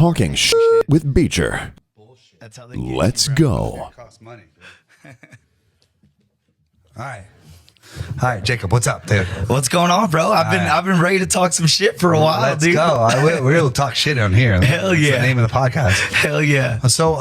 Talking shit with Beecher. That's how they Let's go. Costs money. All right, Jacob, what's up, dude? What's going on, bro? I've been ready to talk some shit for a while, Let's dude. go. We'll talk shit on here. Hell That's yeah. the name of the podcast. Hell yeah. So,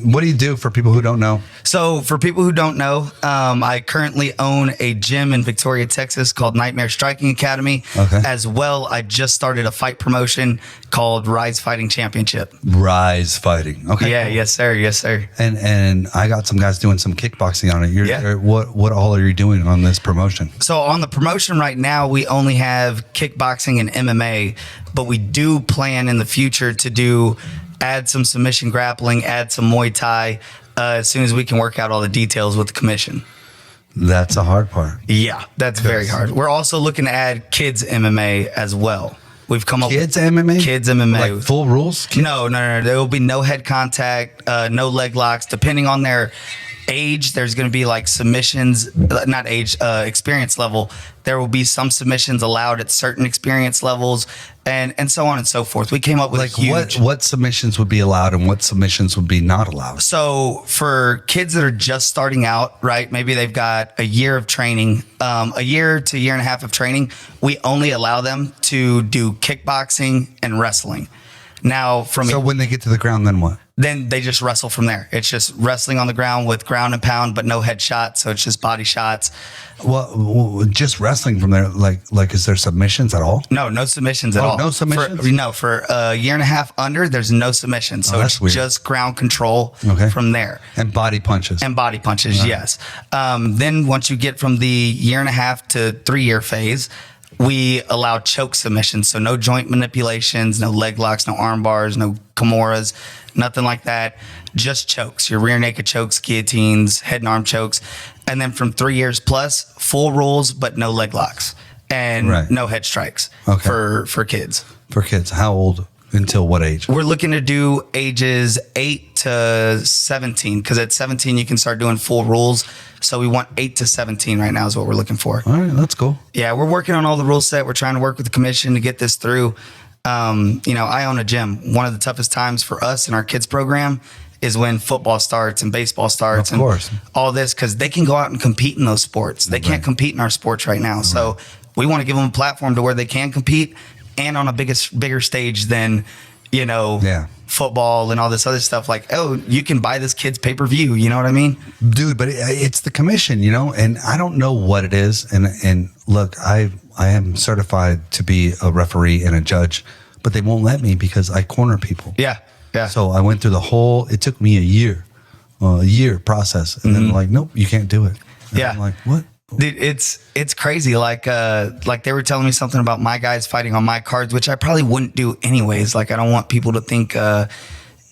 what do you do for people who don't know? So for people who don't know, I currently own a gym in Victoria, Texas called Nightmare Striking Academy. Okay. As well, I just started a fight promotion called Rise Fighting Championship. Rise Fighting. Okay. Yeah, cool. yes, sir. Yes, sir. And I got some guys doing some kickboxing on it. Yeah. What all are you doing on this promotion? So on the promotion right now, we only have kickboxing and MMA, but we do plan in the future to add some submission grappling, add some Muay Thai, as soon as we can work out all the details with the commission. That's a hard part. Yeah, that's very hard. We're also looking to add kids MMA as well. We've come up Kids with MMA? Kids MMA. Like full rules? No. There will be no head contact, no leg locks. Depending on their age, there's going to be like submissions, not age, experience level. There will be some submissions allowed at certain experience levels, and so on and so forth. We came up with Like a huge. what submissions would be allowed and what submissions would be not allowed? So for kids that are just starting out, right? Maybe they've got a year of training, a year to a year and a half of training. We only allow them to do kickboxing and wrestling. Now, So when they get to the ground, then what? then they just wrestle from there. It's just wrestling on the ground with ground and pound, but no head shots. So it's just body shots. Well, just wrestling from there. Like, is there submissions at all? No submissions at Oh, all. no submissions? For a year and a half under, there's no submissions. So that's it's weird. just ground control from there. And body punches. And body punches, yes. Then once you get from the year and a half to 3 year phase, we allow choke submissions. So no joint manipulations, no leg locks, no arm bars, no kimuras, nothing like that. Just chokes, your rear naked chokes, guillotines, head and arm chokes. And then from 3 years plus, full rules, but no leg locks and no head strikes for kids. For kids, how old? Until what age? We're looking to do ages 8 to 17, because at 17 you can start doing full rules. So we want 8 to 17 right now is what we're looking for. All right, that's cool. Yeah, we're working on all the rule set. We're trying to work with the commission to get this through. I own a gym. One of the toughest times for us in our kids program is when football starts and baseball starts and all this, because they can go out and compete in those sports. They can't compete in our sports right now. So we want to give them a platform to where they can compete and on a bigger stage than, football and all this other stuff. Like, oh, you can buy this kid's pay-per-view. You know what I mean? Dude, but it's the commission, and I don't know what it is. And look, I am certified to be a referee and a judge, but they won't let me because I corner people. Yeah. So I went through it took me a year process. And then like, nope, you can't do it. And I'm like, what? Dude, it's crazy. Like they were telling me something about my guys fighting on my cards, which I probably wouldn't do anyways. Like, I don't want people to think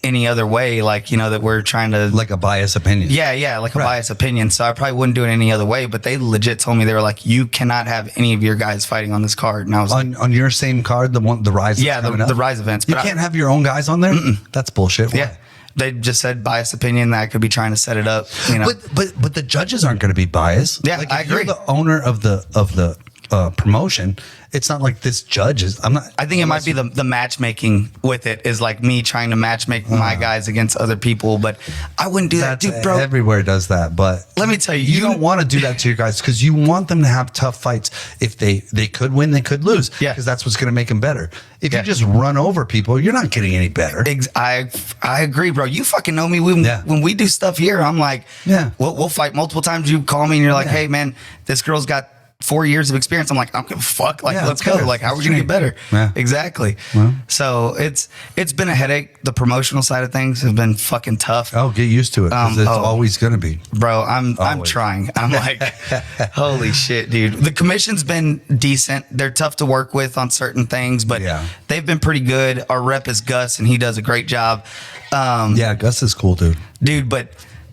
any other way, that we're trying to, like a biased opinion. Yeah, like a biased opinion. So I probably wouldn't do it any other way. But they legit told me, they were like, you cannot have any of your guys fighting on this card. And I was on your same card, the Rise. Yeah, the Rise events. You can't have your own guys on there. That's bullshit. Why? Yeah. They just said biased opinion that I could be trying to set it up. But the judges aren't going to be biased. Yeah, like, I agree. You're the owner of the promotion. It's not like this judge is. I'm not. I think it might be the matchmaking with it is like me trying to matchmake my guys against other people, but I wouldn't do that, dude, bro. Everywhere does that, but let me tell you, you don't want to do that to your guys because you want them to have tough fights. If they could win, they could lose. Yeah, because that's what's going to make them better. If you just run over people, you're not getting any better. I agree, bro. You fucking know me. When we do stuff here, I'm like, we'll fight multiple times. You call me and you're like, hey man, this girl's got 4 years of experience. I'm like, I don't give a fuck. Like, let's go. Like, how are we gonna get better? Yeah. Exactly. So it's been a headache. The promotional side of things has been fucking tough. Oh, get used to it. Because it's always gonna be. Bro, I'm trying. I'm like, holy shit, dude. The commission's been decent. They're tough to work with on certain things, but they've been pretty good. Our rep is Gus, and he does a great job. Gus is cool, dude. Dude, but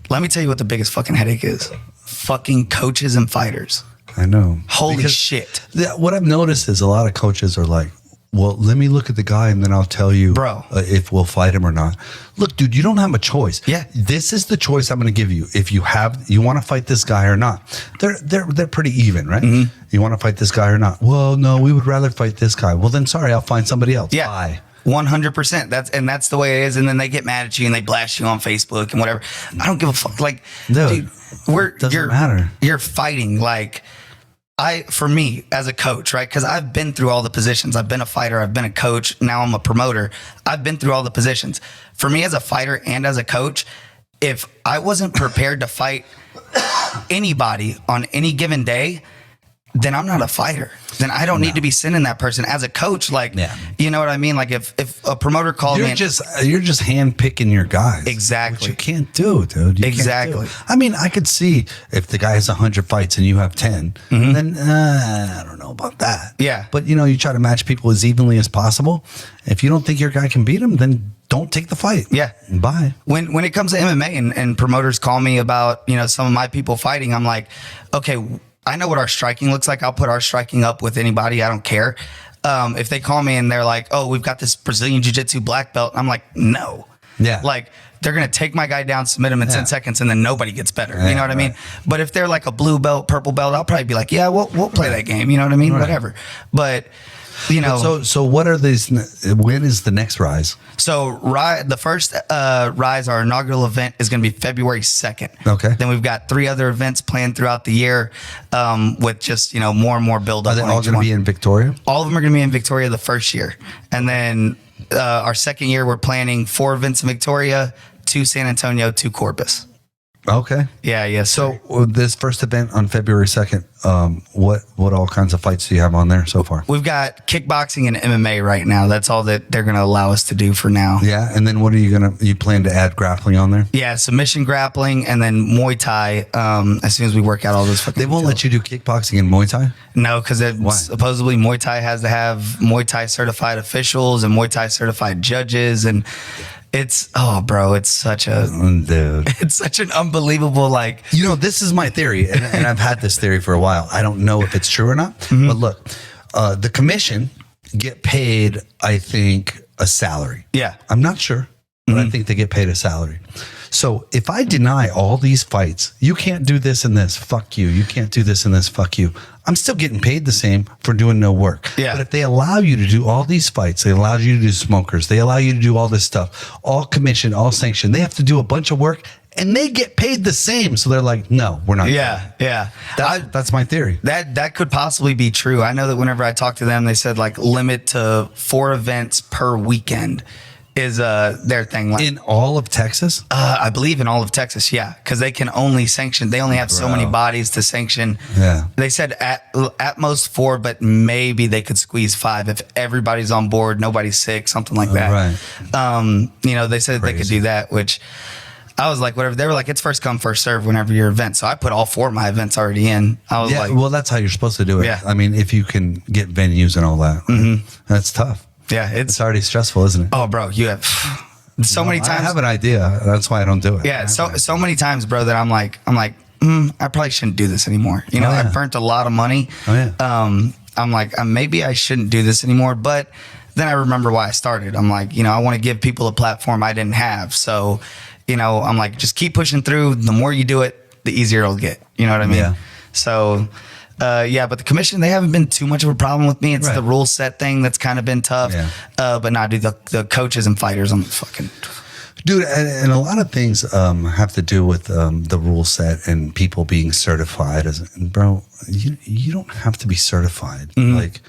let me tell you what the biggest fucking headache is. Fucking coaches and fighters. I know. Holy shit. What I've noticed is a lot of coaches are like, well, let me look at the guy and then I'll tell you, bro, if we'll fight him or not. Look, dude, you don't have a choice. Yeah. This is the choice I'm going to give you. If you want to fight this guy or not. They're pretty even, right? Mm-hmm. You want to fight this guy or not? Well, no, we would rather fight this guy. Well, then sorry, I'll find somebody else. Yeah. Bye. 100%. That's the way it is. And then they get mad at you and they blast you on Facebook and whatever. I don't give a fuck. Like, dude, doesn't matter. You're fighting. Like, for me as a coach, right? Because I've been through all the positions. I've been a fighter. I've been a coach. Now I'm a promoter. I've been through all the positions. For me as a fighter and as a coach, if I wasn't prepared to fight anybody on any given day, then I'm not a fighter. Then I don't need to be sending that person as a coach. Like, you know what I mean? Like if a promoter called me, you're just hand picking your guys. Exactly. Which you can't do, dude. You exactly. I mean, I could see if the guy has 100 fights and you have 10, then I don't know about that. Yeah. But you try to match people as evenly as possible. If you don't think your guy can beat him, then don't take the fight. Yeah. Bye. When it comes to MMA and promoters call me about, some of my people fighting, I'm like, okay, I know what our striking looks like. I'll put our striking up with anybody. I don't care. If they call me and they're like, oh, we've got this Brazilian Jiu-Jitsu black belt. I'm like, no. Yeah. Like, they're going to take my guy down, submit him in 10 seconds, and then nobody gets better. You know what I mean? But if they're like a blue belt, purple belt, I'll probably be like, yeah, we'll play that game. You know what I mean? Right. Whatever. But, So what are these? When is the next Rise? So the first Rise, our inaugural event, is going to be February 2nd. Okay. Then we've got 3 other events planned throughout the year, with just more and more build up. Are they all going to be in Victoria? All of them are going to be in Victoria the first year, and then our second year we're planning 4 events in Victoria, 2 San Antonio, 2 Corpus. Okay. Yeah. So this first event on February 2nd, what all kinds of fights do you have on there so far? We've got kickboxing and MMA right now. That's all that they're going to allow us to do for now. Yeah. And then what are you plan to add grappling on there? Yeah. Submission grappling and then Muay Thai. As soon as we work out all this. They won't let you do kickboxing and Muay Thai? No, because supposedly Muay Thai has to have Muay Thai certified officials and Muay Thai certified judges, and it's such a dude. It's such an unbelievable this is my theory, and I've had this theory for a while. I don't know if it's true or not, but look, the commission get paid, I think, a salary. Yeah, I'm not sure, but I think they get paid a salary. So if I deny all these fights, you can't do this and this, fuck you. You can't do this and this, fuck you. I'm still getting paid the same for doing no work. Yeah. But if they allow you to do all these fights, they allow you to do smokers, they allow you to do all this stuff, all commission, all sanction, they have to do a bunch of work and they get paid the same. So they're like, no, we're not. Yeah. That's my theory. That could possibly be true. I know that whenever I talked to them, they said limit to 4 events per weekend is their thing. In all of Texas? I believe in all of Texas, yeah, because they can only sanction. They only have so many bodies to sanction. Yeah, they said at most 4, but maybe they could squeeze 5 if everybody's on board, nobody's sick, something like that. Right. They said they could do that, which I was like, whatever. They were like, it's first come, first serve whenever your event. So I put all 4 of my events already in. I was well, that's how you're supposed to do it. Yeah. I mean, if you can get venues and all that, that's tough. Yeah, it's already stressful, isn't it? Oh, bro, you have so many times. I have an idea. That's why I don't do it. Yeah, so many times, bro, that I'm like, I probably shouldn't do this anymore. I've burnt a lot of money. Oh yeah. I'm like, maybe I shouldn't do this anymore. But then I remember why I started. I'm like, I want to give people a platform I didn't have. So, I'm like, just keep pushing through. The more you do it, the easier it'll get. You know what I mean? Yeah. So. But the commission, they haven't been too much of a problem with me. It's the rule set thing that's kind of been tough. Yeah. But nah, dude, the coaches and fighters, I'm fucking... Dude, and a lot of things have to do with the rule set and people being certified. And bro, you don't have to be certified. Like,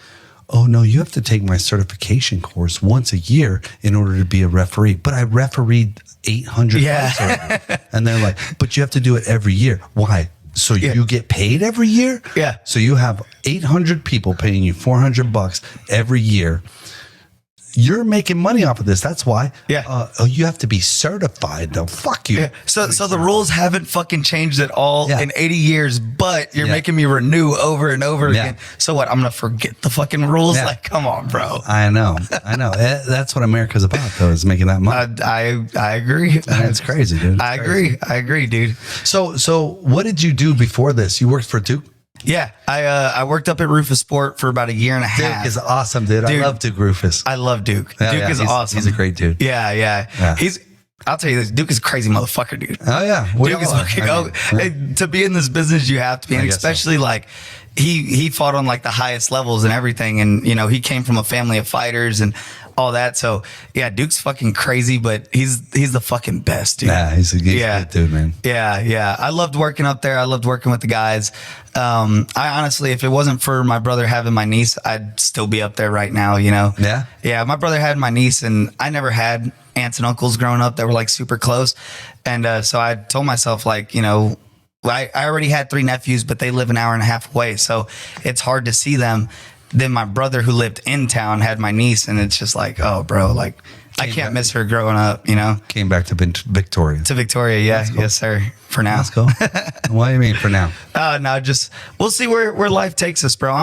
oh no, you have to take my certification course once a year in order to be a referee. But I refereed 800 fights already. And they're like, but you have to do it every year. Why? So you get paid every year? Yeah. So you have 800 people paying you $400 every year. You're making money off of this. That's why. Yeah. You have to be certified though. Fuck you. Yeah. So the rules haven't fucking changed at all in 80 years, but you're making me renew over and over again. So what? I'm going to forget the fucking rules? Like, come on, bro. I know. That's what America's about though, is making that money. I agree. It's crazy, dude. I agree, dude. So what did you do before this? You worked for Duke? Yeah, I worked up at Rufus Sport for about a year and a half. Duke is awesome, dude. I love Duke Rufus. I love Duke. Duke is awesome. He's a great dude. Yeah. I'll tell you this, Duke is a crazy motherfucker, dude. Oh yeah. Duke is fucking, to be in this business, you have to be, and especially he fought on like the highest levels and everything. And, you know, he came from a family of fighters and all that. So yeah, Duke's fucking crazy, but he's the fucking best, dude. Yeah, he's a good dude, man. Yeah. I loved working up there. I loved working with the guys. I honestly, if it wasn't for my brother having my niece, I'd still be up there right now, you know? Yeah. Yeah. My brother had my niece, and I never had aunts and uncles growing up that were like super close. And so I told myself, like, you know, I already had 3 nephews, but they live an hour and a half away. So it's hard to see them. Then my brother, who lived in town, had my niece, and it's just like, oh, bro, like, I can't miss her growing up, you know? Came back to Victoria. To Victoria, yeah. Cool. Yes, sir. For now. That's cool. What do you mean for now? No, just, we'll see where life takes us, bro.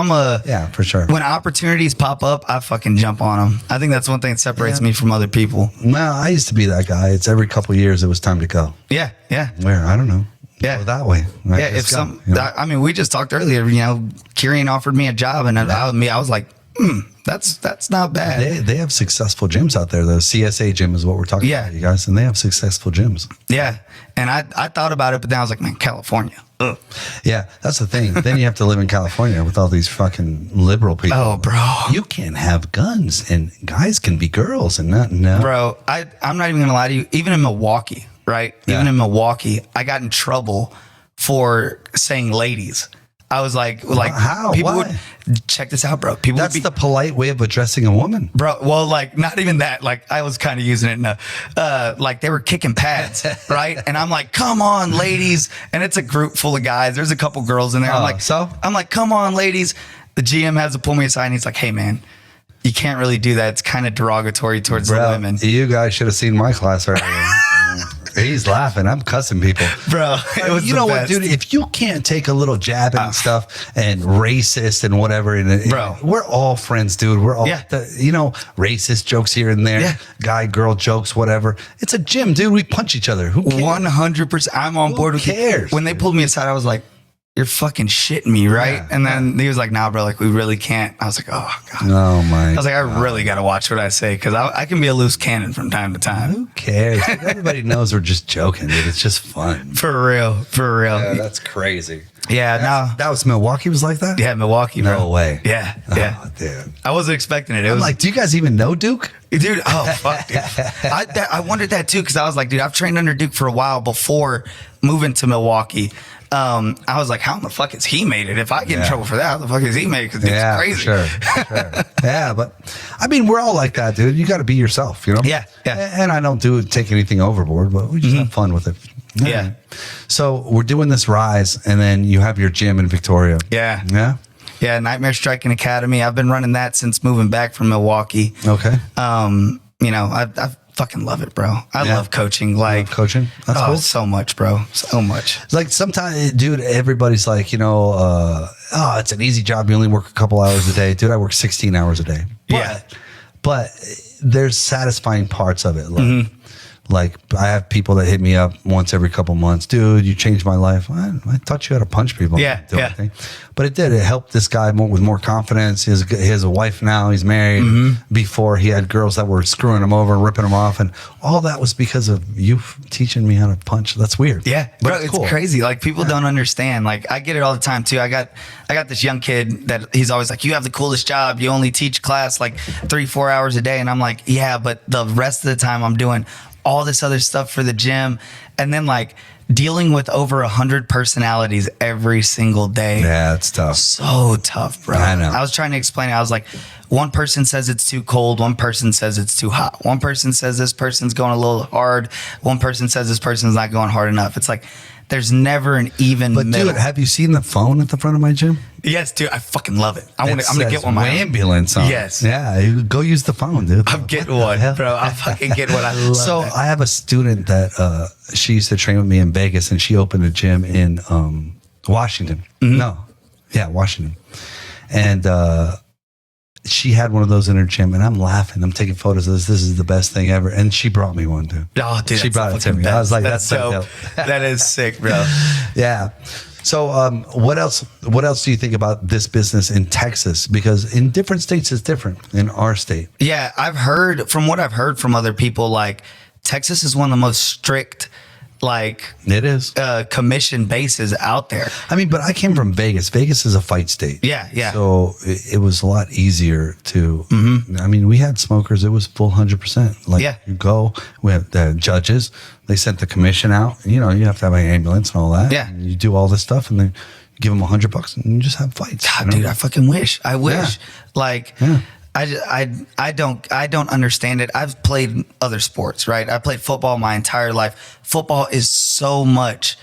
Yeah, for sure. When opportunities pop up, I fucking jump on them. I think that's one thing that separates me from other people. Well, I used to be that guy. It's every couple of years it was time to go. Yeah. Where? I don't know. Yeah. Go that way. I mean, we just talked earlier, you know, Kieran offered me a job, and I was like, that's not bad. They have successful gyms out there. The CSA gym is what we're talking about, you guys, and they have successful gyms. Yeah, and I thought about it, but then I was like, man, California. Ugh. Yeah, that's the thing. Then you have to live in California with all these fucking liberal people. Oh, bro, you can't have guns, and guys can be girls, and no. Bro, I'm not even gonna lie to you. Even in Milwaukee, right? Yeah. Even in Milwaukee, I got in trouble for saying ladies. I was like, how? People Why? would check this out, bro. That's the polite way of addressing a woman, bro. Well, like, not even that. Like, I was kind of using it in like they were kicking pads, right? And I'm like, come on, ladies. And it's a group full of guys. There's a couple girls in there. I'm like, come on, ladies. The GM has to pull me aside, and he's like, hey, man, you can't really do that. It's kind of derogatory towards the women. You guys should have seen my class earlier. He's laughing. I'm cussing people, bro. It was you know what, dude? If you can't take a little jab and stuff and racist and whatever, bro, we're all friends, dude. We're all, racist jokes here and there, guy, girl jokes, whatever. It's a gym, dude. We punch each other. Who cares? 100%. I'm on board with cares? When they pulled me aside, I was like, you're fucking shitting me, right? Yeah, and then he was like, nah, bro, like, we really can't. I was like, oh, God. Oh, my I was like, I really got to watch what I say, because I can be a loose cannon from time to time. Who cares? Everybody knows we're just joking, dude. It's just fun. For real. Yeah, that's crazy. Yeah, that was Milwaukee was like that? Yeah, Milwaukee, bro. No way. Yeah. Oh, dude. I wasn't expecting it. I'm like, do you guys even know Duke? Dude, oh, fuck, dude. I wondered that, too, because I was like, dude, I've trained under Duke for a while before moving to Milwaukee. I was like, how in the fuck has he made it? If I get in trouble for that, how the fuck has he made it? Because it's crazy. Sure. Yeah, but I mean, we're all like that, dude. You got to be yourself, you know? Yeah. And I don't take anything overboard, but we just have fun with it. Yeah. So we're doing this rise, and then you have your gym in Victoria. Yeah. Yeah? Yeah, Nightmare Striking Academy. I've been running that since moving back from Milwaukee. Okay. You know, I fucking love it, bro. I love coaching. Like, coaching? That's cool. So much, bro. So much. Like, sometimes, dude, everybody's like, you know, it's an easy job. You only work a couple hours a day. Dude, I work 16 hours a day. But there's satisfying parts of it. Like, I have people that hit me up once every couple months. Dude, you changed my life. I taught you how to punch people. Yeah. But it did. It helped this guy with more confidence. He has a wife now. He's married. Before, he had girls that were screwing him over, ripping him off. And all that was because of you teaching me how to punch. That's weird. Yeah. But bro, it's cool. Crazy. Like, people don't understand. Like, I get it all the time, too. I got this young kid that he's always like, you have the coolest job. You only teach class like 3-4 hours a day. And I'm like, yeah, but the rest of the time I'm doing all this other stuff for the gym, and then like dealing with over 100 personalities every single day. Yeah, it's tough. So tough, bro. I know. I was trying to explain it. I was like, one person says it's too cold. One person says it's too hot. One person says this person's going a little hard. One person says this person's not going hard enough. It's like, there's never an even middle. Dude, have you seen the phone at the front of my gym? Yes, dude. I fucking love it. I'm gonna get one. Ambulance on. Yes. Yeah. Go use the phone, dude. I'm getting one, bro. I fucking get one. I love So it. I have a student that she used to train with me in Vegas, and she opened a gym in Washington. Washington. And she had one of those in her gym, and I'm laughing. I'm taking photos of this. This is the best thing ever. And she brought me one, dude. Oh, dude, she brought it to me. Best. I was like, that's so dope. That is sick, bro. Yeah. So what else do you think about this business in Texas? Because in different states it's different. In our state. Yeah, I've heard from other people, like, Texas is one of the most strict like It is. commission bases out there. I mean, but I came from Vegas. Vegas is a fight state. Yeah, yeah. So it was a lot easier to. I mean, we had smokers. It was full 100%. Like you go, we have the judges. They sent the commission out. You know, you have to have an ambulance and all that. Yeah. And you do all this stuff, and then you give them $100 and you just have fights. God, you know? dude, I fucking wish. I wish. Yeah. Like. Yeah. I don't understand it. I've played other sports, right? I played football my entire life. Football is so much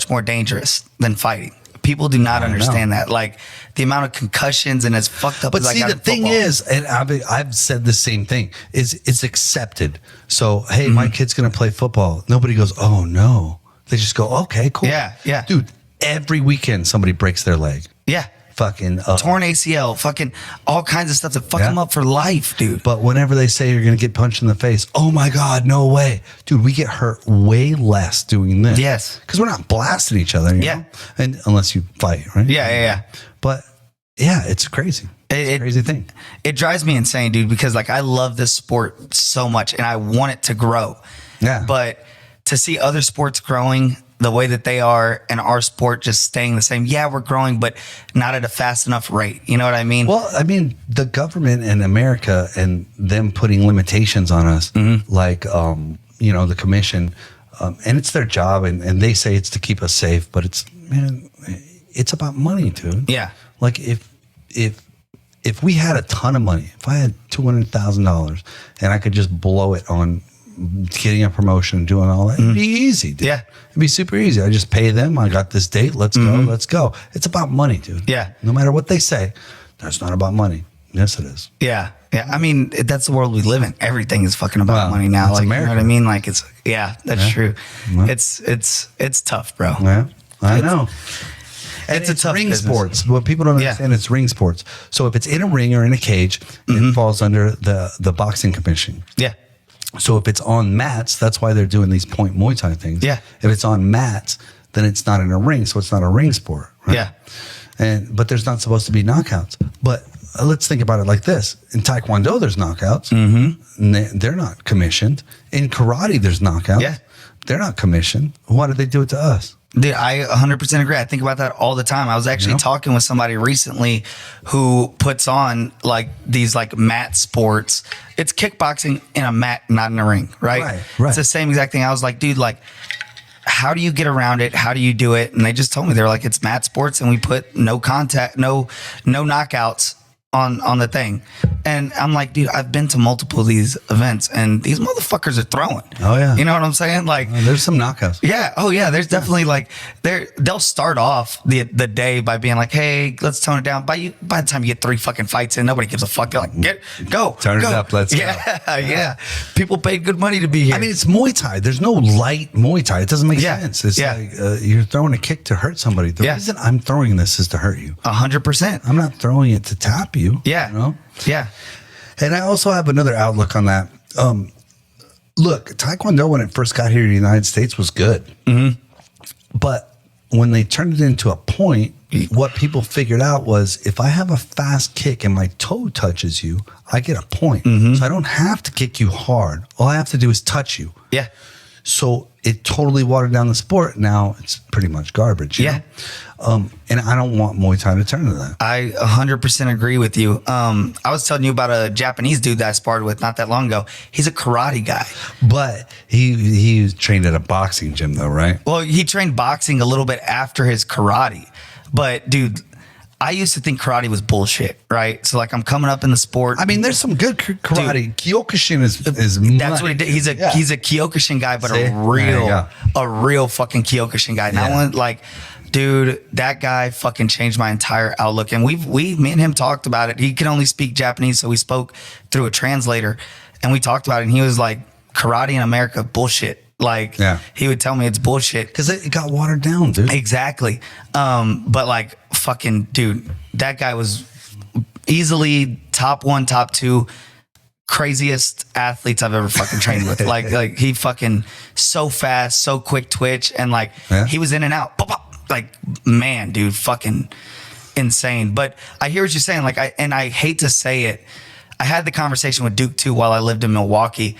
more dangerous than fighting. People do not understand that. Like the amount of concussions and as fucked up but as see, I got the in thing football. is, and I've said the same thing, is it's accepted. So, hey, my kid's going to play football. Nobody goes, oh, no. They just go, okay, cool. Yeah, yeah. Dude, every weekend somebody breaks their leg. Yeah. Fucking Torn ACL, fucking all kinds of stuff that fuck them up for life, dude. But whenever they say you're going to get punched in the face, oh my God, no way. Dude, we get hurt way less doing this. Yes. Because we're not blasting each other. You know? And unless you fight, right? Yeah. But yeah, it's crazy. It's a crazy thing. It drives me insane, dude, because like I love this sport so much and I want it to grow. Yeah. But to see other sports growing the way that they are and our sport just staying the same. Yeah, we're growing, but not at a fast enough rate. You know what I mean? Well, I mean, the government in America and them putting limitations on us, like, you know, the commission, and it's their job and they say it's to keep us safe, but it's about money, dude. Yeah. Like if we had a ton of money, if I had $200,000 and I could just blow it on getting a promotion, doing all that, it'd be easy, dude. Yeah. It'd be super easy. I just pay them. I got this date. Let's go. It's about money, dude. Yeah. No matter what they say, that's not about money. Yes, it is. Yeah. I mean, that's the world we live in. Everything is fucking about money now. Like, America. you know what I mean? Like that's true. Yeah. It's tough, bro. Yeah, I know. And It's a tough ring business. sports. What people don't understand, it's ring sports. So if it's in a ring or in a cage, it falls under the boxing commission. Yeah. So if it's on mats, that's why they're doing these point Muay Thai things. Yeah. If it's on mats, then it's not in a ring, so it's not a ring sport. Right? Yeah. But there's not supposed to be knockouts. But let's think about it like this: in Taekwondo, there's knockouts. And they're not commissioned. In karate, there's knockouts. Yeah. They're not commissioned. Why did they do it to us? Dude, I 100% agree. I think about that all the time. I was actually talking with somebody recently who puts on like these like mat sports. It's kickboxing in a mat, not in a ring, right? Right. It's the same exact thing. I was like, dude, like, how do you get around it? How do you do it? And they just told me, they're like, it's mat sports and we put no contact, no knockouts on the thing. And I'm like, dude, I've been to multiple of these events and these motherfuckers are throwing. Oh, yeah. You know what I'm saying? Like, There's some knockouts. yeah. Oh yeah. There's definitely like they'll start off the day by being like, hey, let's tone it down. By the time you get 3 fucking fights in, nobody gives a fuck. They're like, go. Turn it up, let's go. Yeah. People paid good money to be here. I mean, it's Muay Thai. There's no light Muay Thai. It doesn't make sense. It's like you're throwing a kick to hurt somebody. The reason I'm throwing this is to hurt you. 100%. I'm not throwing it to tap you. Yeah. You know? Yeah. And I also have another outlook on that. Look, Taekwondo, when it first got here to the United States, was good. But when they turned it into a point, what people figured out was if I have a fast kick and my toe touches you, I get a point. So I don't have to kick you hard. All I have to do is touch you. Yeah. So it totally watered down the sport. Now it's pretty much garbage. You know? And I don't want Muay Thai to turn to that. I 100% agree with you. I was telling you about a Japanese dude that I sparred with not that long ago. He's a karate guy. But he was trained at a boxing gym though, right? Well, he trained boxing a little bit after his karate. But dude, I used to think karate was bullshit, right? So like I'm coming up in the sport. I mean, there's some good karate. Dude, Kyokushin is that's what he did. He's a Kyokushin guy, but a real fucking Kyokushin guy. Not one like, dude, that guy fucking changed my entire outlook. And me and him talked about it. He can only speak Japanese, so we spoke through a translator, and we talked about it. And he was like, karate in America, bullshit. Like he would tell me it's bullshit because it got watered down, dude. Exactly. But like fucking dude, that guy was easily top 1, top 2 craziest athletes I've ever fucking trained with. Like he fucking so fast, so quick twitch, and like he was in and out. Pop, pop. Like man, dude, fucking insane. But I hear what you're saying. Like I hate to say it. I had the conversation with Duke too while I lived in Milwaukee.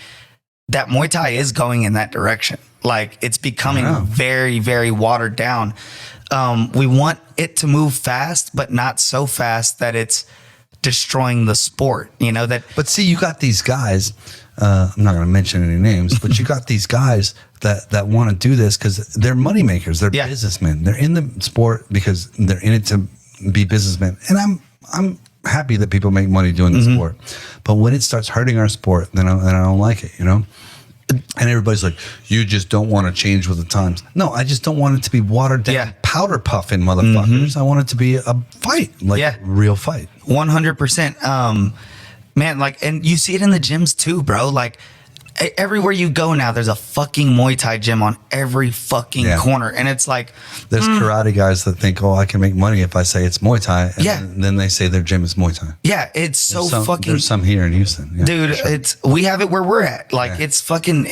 that Muay Thai is going in that direction. Like it's becoming very, very watered down. We want it to move fast, but not so fast that it's destroying the sport, you know, that. But see, you got these guys, I'm not going to mention any names, but you got these guys that want to do this because they're money makers. They're businessmen. They're in the sport because they're in it to be businessmen. And I'm happy that people make money doing the sport. But when it starts hurting our sport, then I don't like it, you know? And everybody's like, you just don't want to change with the times. No, I just don't want it to be watered down, powder puffing motherfuckers. I want it to be a fight, like a real fight. 100%. Man, like, and you see it in the gyms too, bro. Like, everywhere you go now, there's a fucking Muay Thai gym on every fucking corner. And it's like... There's karate guys that think, oh, I can make money if I say it's Muay Thai. And then they say their gym is Muay Thai. Yeah, it's fucking... There's some here in Houston. Yeah, dude, we have it where we're at. Like, it's fucking...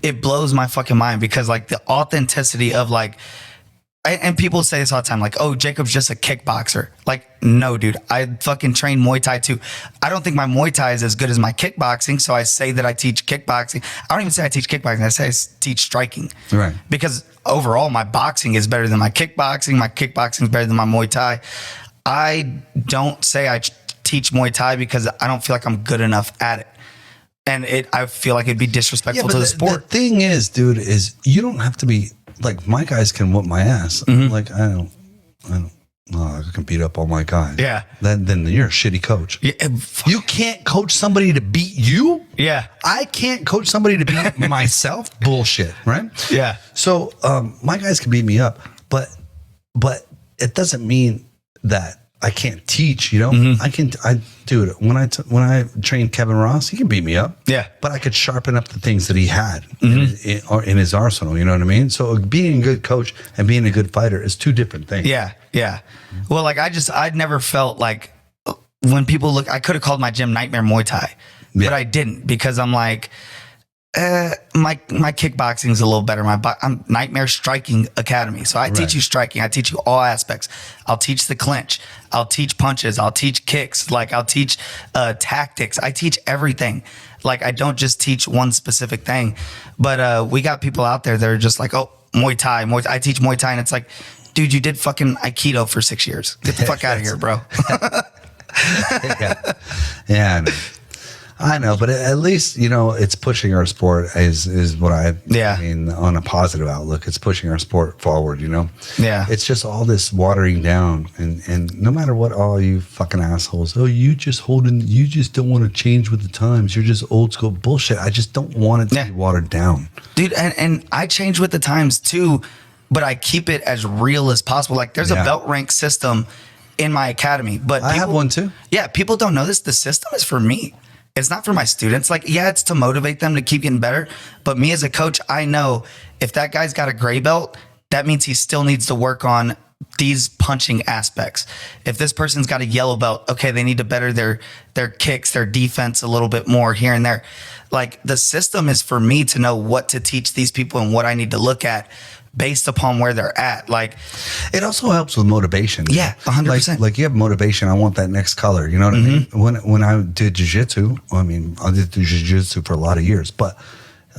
It blows my fucking mind because, like, the authenticity of, like... And people say this all the time, like, oh, Jacob's just a kickboxer. Like, no, dude, I fucking train Muay Thai too. I don't think my Muay Thai is as good as my kickboxing, so I say that I teach kickboxing. I don't even say I teach kickboxing. I say I teach striking. Right. Because overall, my boxing is better than my kickboxing. My kickboxing is better than my Muay Thai. I don't say I teach Muay Thai because I don't feel like I'm good enough at it. And I feel like it'd be disrespectful to the sport. The thing is, dude, is you don't have to be... Like, my guys can whoop my ass. Like, I can beat up all my guys. Yeah. Then you're a shitty coach. Yeah, you can't coach somebody to beat you? Yeah. I can't coach somebody to beat myself? Bullshit, right? Yeah. So, my guys can beat me up, but it doesn't mean that I can't teach, you know? Dude, when I trained Kevin Ross, he can beat me up. Yeah. But I could sharpen up the things that he had in his arsenal, you know what I mean? So being a good coach and being a good fighter is two different things. Yeah, yeah. Well, like I'd never felt like when people look, I could have called my gym Nightmare Muay Thai, but I didn't because I'm like, my kickboxing is a little better. I'm Nightmare Striking Academy. So I teach you striking. I teach you all aspects. I'll teach the clinch. I'll teach punches. I'll teach kicks. Like I'll teach tactics. I teach everything. Like I don't just teach one specific thing. But we got people out there that are just like, oh, Muay Thai. I teach Muay Thai, and it's like, dude, you did fucking Aikido for 6 years. Get the fuck out of here, bro. Yeah. I know, but at least, you know, it's pushing our sport is what I mean, on a positive outlook. It's pushing our sport forward, you know? Yeah. It's just all this watering down. And no matter what, all you fucking assholes, oh, you just don't want to change with the times. You're just old school bullshit. I just don't want it to be watered down. Dude, and I change with the times too, but I keep it as real as possible. Like there's a belt rank system in my academy, but I have one too. Yeah, people don't know this. The system is for me. It's not for my students. Like, yeah, it's to motivate them to keep getting better. But me as a coach, I know if that guy's got a gray belt, that means he still needs to work on these punching aspects. If this person's got a yellow belt, okay, they need to better their kicks, their defense a little bit more here and there. Like the system is for me to know what to teach these people and what I need to look at based upon where they're at. Like it also helps with motivation. Yeah, 100%. Like you have motivation. I want that next color. You know what I mean? When I did jiu-jitsu, I did jiu-jitsu for a lot of years, but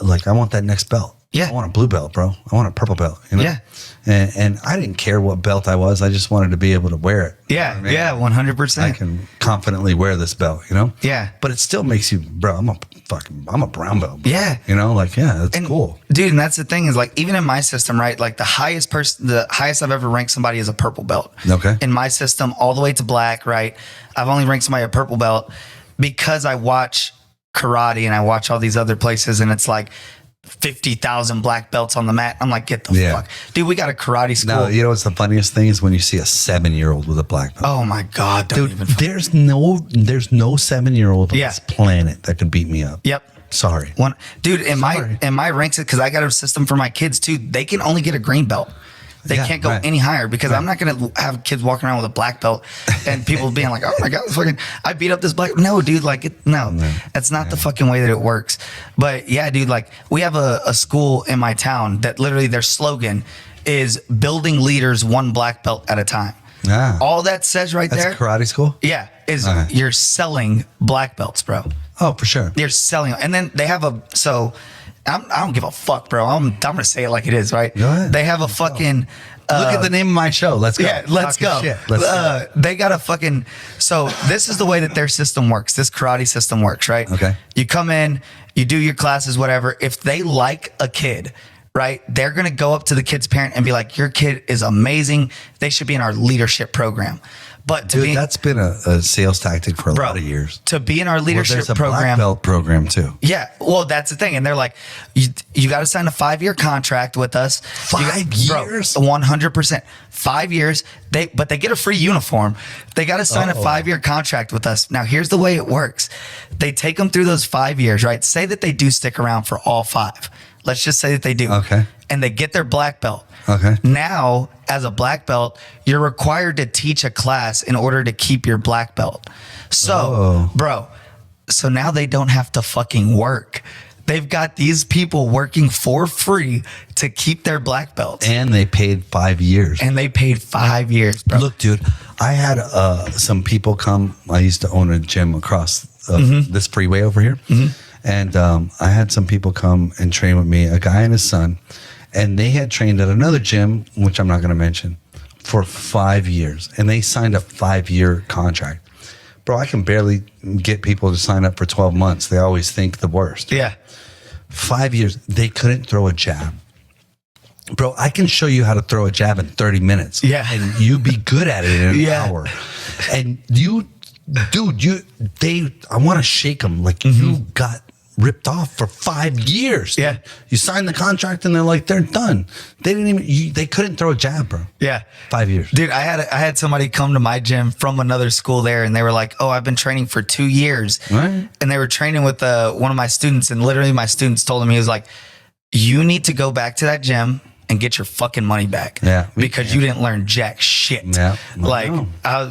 like I want that next belt. Yeah. I want a blue belt, bro. I want a purple belt. You know? Yeah. And I didn't care what belt I was. I just wanted to be able to wear it. Yeah. You know Yeah. 100%. I can confidently wear this belt, you know? Yeah. But it still makes you, bro, I'm a brown belt. Bro. Yeah. You know, like, yeah, that's cool. Dude, and that's the thing is like, even in my system, right? Like the highest I've ever ranked somebody is a purple belt. Okay. In my system, all the way to black, right? I've only ranked somebody a purple belt because I watch karate and I watch all these other places and it's like 50,000 black belts on the mat. I'm like, get the fuck. Dude, we got a karate school. No, you know what's the funniest thing is when you see a 7-year-old with a black belt. Oh my God. Dude, there's no 7-year-old on this planet that could beat me up. Yep. Sorry. Dude, in my ranks, because I got a system for my kids too, they can only get a green belt. They can't go any higher because I'm not going to have kids walking around with a black belt and people being like, oh my God, I beat up this black. No, dude, that's not the fucking way that it works. But yeah, dude, like we have a school in my town that literally their slogan is building leaders one black belt at a time. All that says right there. That's a karate school? Yeah. You're selling black belts, bro. Oh, for sure. They're selling them. And then they have I don't give a fuck, bro. I'm going to say it like it is, right? Go ahead. They have a fucking... Look at the name of my show. Let's go. Yeah, let's go. They got a fucking... So this is the way that their system works. This karate system works, right? Okay. You come in, you do your classes, whatever. If they like a kid, right, they're going to go up to the kid's parent and be like, your kid is amazing. They should be in our leadership program. But Dude, that's been a sales tactic for a lot of years. To be in our leadership there's a program. black belt program too. Yeah. Well, that's the thing. And they're like, you got to sign a 5-year contract with us. 5 years? 100%. 5 years. But they get a free uniform. They got to sign a 5-year contract with us. Now, here's the way it works. They take them through those 5 years, right? Say that they do stick around for all 5. Let's just say that they do. Okay. And they get their black belt. Okay. Now, as a black belt, you're required to teach a class in order to keep your black belt. So, bro, so now they don't have to fucking work. They've got these people working for free to keep their black belts. And they paid 5 years. And they paid 5 years, bro. Look, dude, I had some people come. I used to own a gym across this freeway over here. And I had some people come and train with me, a guy and his son. And they had trained at another gym, which I'm not going to mention, for 5 years. And they signed a 5-year contract. Bro, I can barely get people to sign up for 12 months. They always think the worst. Yeah. 5 years, they couldn't throw a jab. Bro, I can show you how to throw a jab in 30 minutes. Yeah. And you be good at it in an hour. And I want to shake them like you got ripped off for 5 years. Yeah. You signed the contract and they're done. They didn't even, they couldn't throw a jab, bro. Yeah. 5 years. Dude, I had somebody come to my gym from another school there and they were like, oh, I've been training for 2 years. Right. And they were training with one of my students and literally my students told him, he was like, you need to go back to that gym and get your fucking money back. Yeah. Because you didn't learn jack shit. Yeah. Like,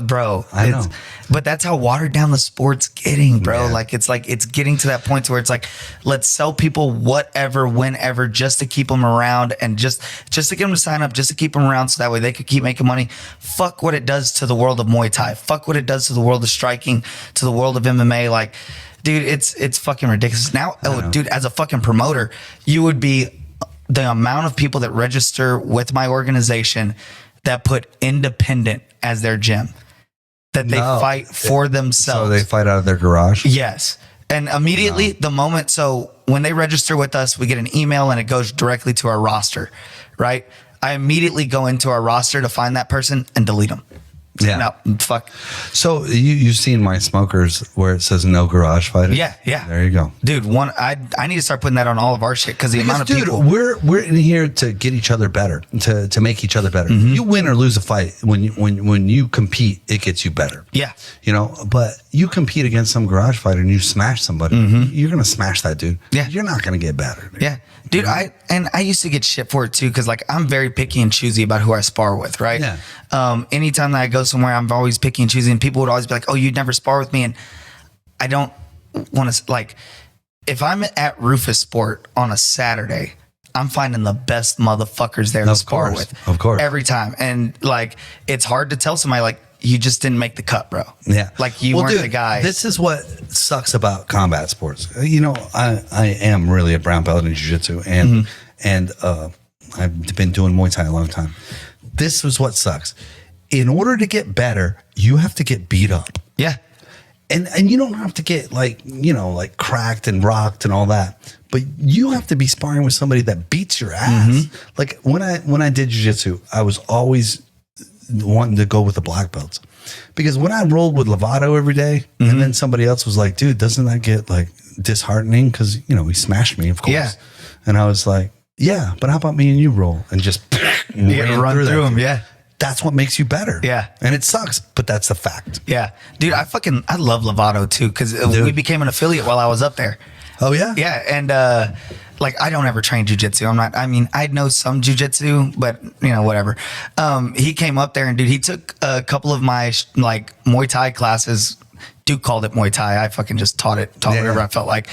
bro. I know. But that's how watered down the sport's getting, bro. Yeah. Like it's getting to that point to where it's like, let's sell people whatever, whenever, just to keep them around and just to get them to sign up, just to keep them around so that way they could keep making money. Fuck what it does to the world of Muay Thai. Fuck what it does to the world of striking, to the world of MMA. Like, dude, it's fucking ridiculous. Now, dude, as a fucking promoter, you would be the amount of people that register with my organization that put independent as their gym, that they fight for themselves. So they fight out of their garage? Yes. And immediately the moment, so when they register with us, we get an email and it goes directly to our roster, right? I immediately go into our roster to find that person and delete them. Yeah. No, fuck. So you've seen my smokers where it says no garage fighting? Yeah, yeah. There you go. Dude, I need to start putting that on all of our shit because the amount of people. We're in here to get each other better, to make each other better. You win or lose a fight when you compete, it gets you better. Yeah. You know, but you compete against some garage fighter and you smash somebody, you're gonna smash that dude. Yeah. You're not gonna get better. Yeah. Dude, I used to get shit for it too, because like I'm very picky and choosy about who I spar with, right? Yeah. Anytime that I go somewhere, I'm always picky and choosy, and people would always be like, "Oh, you'd never spar with me," and I don't want to like. If I'm at Rufus Sport on a Saturday, I'm finding the best motherfuckers there to spar with. Of course. Every time, and like it's hard to tell somebody like you just didn't make the cut, bro. Yeah. Like you weren't the guy. This is what sucks about combat sports. You know, I am really a brown belt in jiu-jitsu and I've been doing Muay Thai a long time. This is what sucks. In order to get better, you have to get beat up. Yeah. And you don't have to get like, you know, like cracked and rocked and all that. But you have to be sparring with somebody that beats your ass. Like when I did jiu-jitsu, I was always wanting to go with the black belts, because when I rolled with Lovato every day and then somebody else was like, dude, doesn't that get like disheartening? Because, you know, he smashed me, of course. Yeah. And I was like, yeah, but how about me and you roll and just run through him. Yeah. That's what makes you better. Yeah. And it sucks, but that's the fact. Yeah. Dude, I love Lovato too, because we became an affiliate while I was up there. Oh, yeah? Yeah. And like, I don't ever train jujitsu. I know some jujitsu, but you know, whatever. He came up there and dude, he took a couple of my like Muay Thai classes. Duke called it Muay Thai. I fucking just taught whatever I felt like.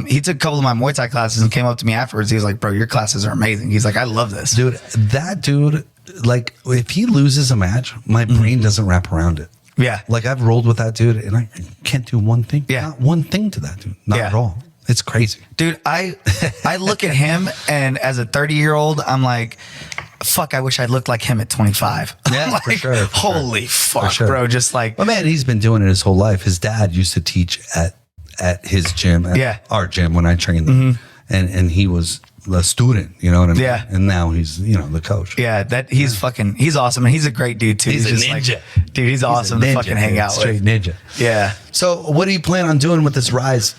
He took a couple of my Muay Thai classes and came up to me afterwards. He was like, bro, your classes are amazing. He's like, I love this. Dude, that dude, like if he loses a match, my brain doesn't wrap around it. Yeah. Like I've rolled with that dude and I can't do one thing. Yeah. Not one thing to that dude. Not Yeah. at all. It's crazy. Dude, I look at him and as a 30-year-old, I'm like, fuck, I wish I looked like him at 25. Yeah, I'm like, for sure. Holy fuck, sure. bro. Just like, Well, man, he's been doing it his whole life. His dad used to teach at his gym, at our gym when I trained them. And he was a student, you know what I mean? Yeah. And now he's, the coach. yeah, he's he's awesome. And he's a great dude too. He's a just ninja. Like, dude, he's awesome to fucking hang out Straight with. ninja. Yeah. So what do you plan on doing with this rise?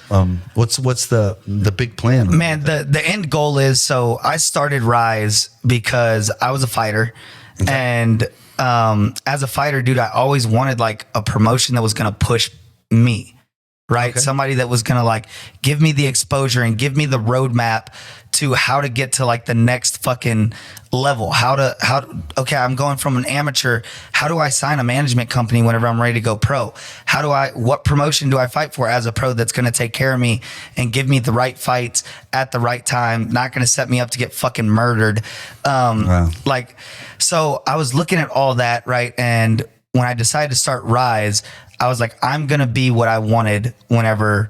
What's the big plan? Man, the end goal is, so I started Rise because I was a fighter. Okay. And as a fighter, dude, I always wanted like a promotion that was going to push me. Right. Okay. Somebody that was going to like give me the exposure and give me the roadmap to how to get to like the next fucking level. Okay, I'm going from an amateur. How do I sign a management company whenever I'm ready to go pro? What promotion do I fight for as a pro that's going to take care of me and give me the right fights at the right time? Not going to set me up to get fucking murdered. Wow. So I was looking at all that. Right. And when I decided to start Rise, I was like, I'm going to be what I wanted whenever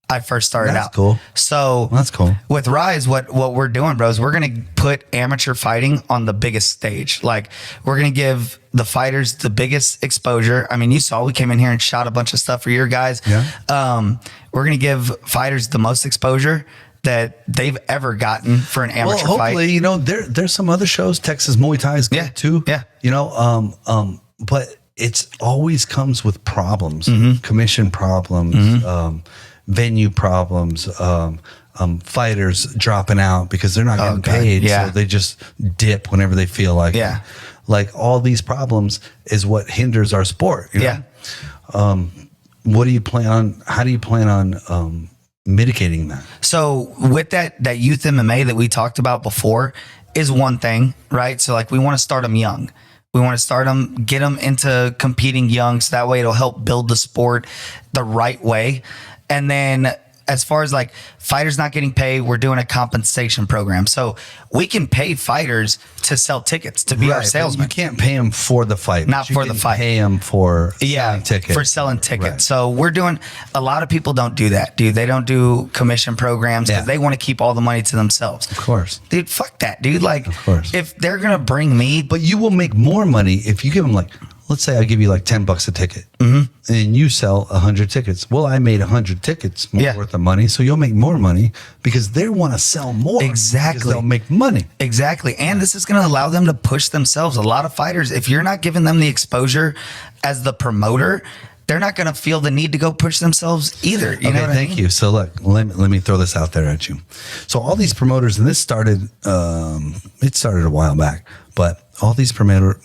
I first started out. That's cool. So that's cool. With Rise, what we're doing, bro, is we're going to put amateur fighting on the biggest stage. Like, we're going to give the fighters the biggest exposure. I mean, you saw we came in here and shot a bunch of stuff for your guys. Yeah. We're going to give fighters the most exposure that they've ever gotten for an amateur fight. Hopefully, there's some other shows. Texas Muay Thai is good too. Yeah. But it's always comes with problems, commission problems, venue problems, fighters dropping out because they're not getting paid. Yeah. So they just dip whenever they feel like it. Like all these problems is what hinders our sport. Yeah. What do you plan on? How do you plan on mitigating that? So with that youth MMA that we talked about before is one thing, right? So like we want to start them young. We want to start them, get them into competing young. So that way it'll help build the sport the right way. And then as far as like fighters not getting paid, we're doing a compensation program. So we can pay fighters to sell tickets, to be our salesman. You can't pay them for the fight. Not for the fight. Pay them for selling tickets. For selling tickets. Right. So we're doing, a lot of people don't do that, dude. They don't do commission programs because they want to keep all the money to themselves. Of course. Dude, fuck that, dude. Like, of course. If they're going to bring me. But you will make more money if you give them like, let's say I give you like $10 a ticket and you sell 100 tickets. Well, I made 100 tickets worth of money. So you'll make more money because they want to sell more. Exactly. Because they'll make money. Exactly. And this is going to allow them to push themselves. A lot of fighters, if you're not giving them the exposure as the promoter, they're not going to feel the need to go push themselves either. You know what thank I mean? you. So look, let me throw this out there at you. So all these promoters, and this started, it started a while back, but all these promoters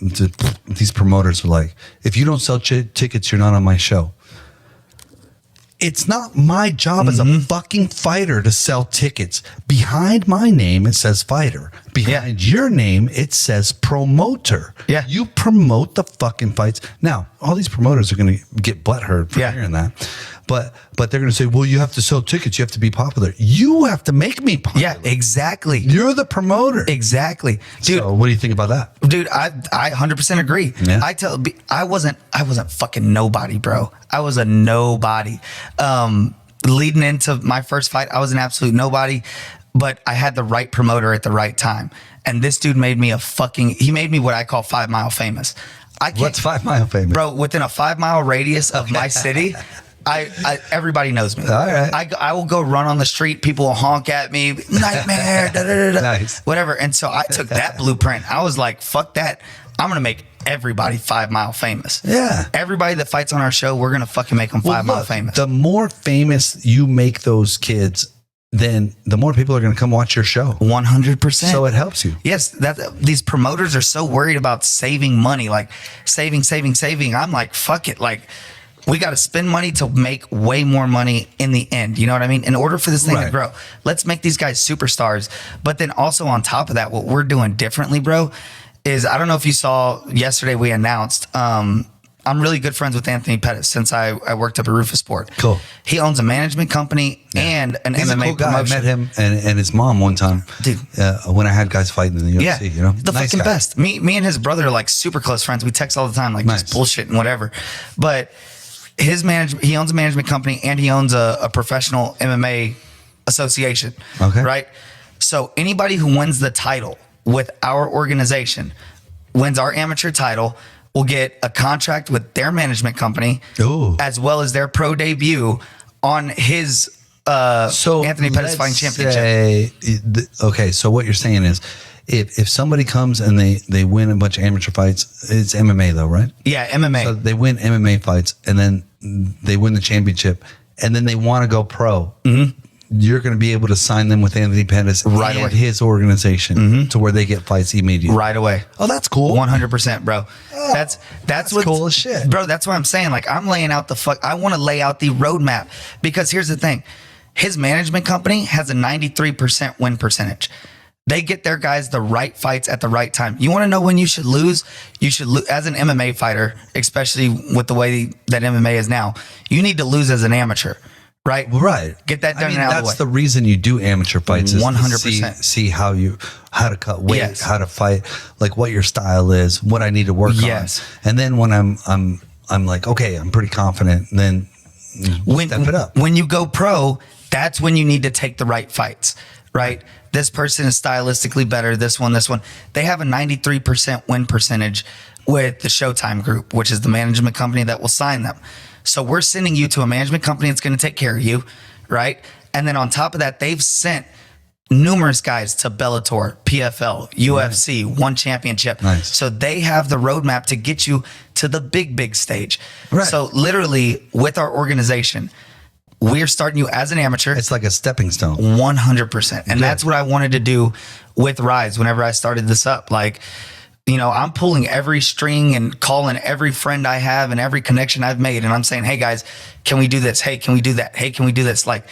are like, if you don't sell tickets, you're not on my show. It's not my job as a fucking fighter to sell tickets. Behind my name, it says fighter. Behind your name, it says promoter. Yeah. You promote the fucking fights. Now, all these promoters are going to get butthurt for hearing that. But they're going to say, well, you have to sell tickets. You have to be popular. You have to make me popular. Yeah, exactly. You're the promoter. Exactly. Dude, so what do you think about that? Dude, I 100% agree. Yeah. I wasn't fucking nobody, bro. I was a nobody. Leading into my first fight, I was an absolute nobody, but I had the right promoter at the right time. And this dude made me he made me what I call 5 Mile famous. What's 5 Mile famous? Bro, within a 5 mile radius of my city, everybody knows me. All right. I will go run on the street. People will honk at me. Nightmare. Da, da, da, da, nice. Whatever. And so I took that blueprint. I was like, fuck that. I'm going to make everybody 5 Mile famous. Yeah. Everybody that fights on our show, we're going to fucking make them 5 Mile famous. The more famous you make those kids, then the more people are going to come watch your show. 100%. So it helps you. Yes. These promoters are so worried about saving money, like saving. I'm like, fuck it. Like, we got to spend money to make way more money in the end. You know what I mean? In order for this thing to grow, let's make these guys superstars. But then also on top of that, what we're doing differently, bro, is I don't know if you saw yesterday we announced I'm really good friends with Anthony Pettis since I worked up at Rufus Sport. Cool. He owns a management company and an He's MMA a cool guy. promotion. I met him and his mom one time, Dude. when I had guys fighting in the UFC. Yeah, You know, the Nice fucking guy. best. Me and his brother are like super close friends. We text all the time, like Nice. just bullshit and whatever. But he owns a management company and he owns a professional MMA association. Okay. Right. So anybody who wins the title with our organization, wins our amateur title, will get a contract with their management company, Ooh. as well as their pro debut on his Anthony Pettis Fighting Championship. Okay, so what you're saying is, if somebody comes and they win a bunch of amateur fights, it's MMA though, right? Yeah, MMA. So they win MMA fights and then they win the championship and then they want to go pro. Mm-hmm. You're going to be able to sign them with Anthony Pettis Right and away. his organization to where they get fights immediately. Right away. Oh, that's cool. 100%, bro. That's what cool as shit. Bro, that's what I'm saying. Like, I'm laying out I want to lay out the roadmap because here's the thing. His management company has a 93% win percentage. They get their guys the right fights at the right time. You want to know when you should lose? You should lose as an MMA fighter, especially with the way that MMA is now. You need to lose as an amateur. Right. Get that done and out of the way. That's the reason you do amateur fights is 100%. to see how to cut weight, Yes. how to fight, like what your style is, what I need to work Yes. on. And then when I'm like, okay, I'm pretty confident, then step it up. When you go pro, that's when you need to take the right fights, right? This person is stylistically better. This one. They have a 93% win percentage with the Showtime Group, which is the management company that will sign them. So we're sending you to a management company that's going to take care of you, right? And then on top of that, they've sent numerous guys to Bellator, PFL, UFC, one championship. Nice. So they have the roadmap to get you to the big stage. Right. So literally with our organization, we're starting you as an amateur. It's like a stepping stone. 100%. And that's what I wanted to do with Rise whenever I started this up. Like, you know, I'm pulling every string and calling every friend I have and every connection I've made. And I'm saying, hey guys, can we do this? Hey, can we do that? Hey, can we do this? Like,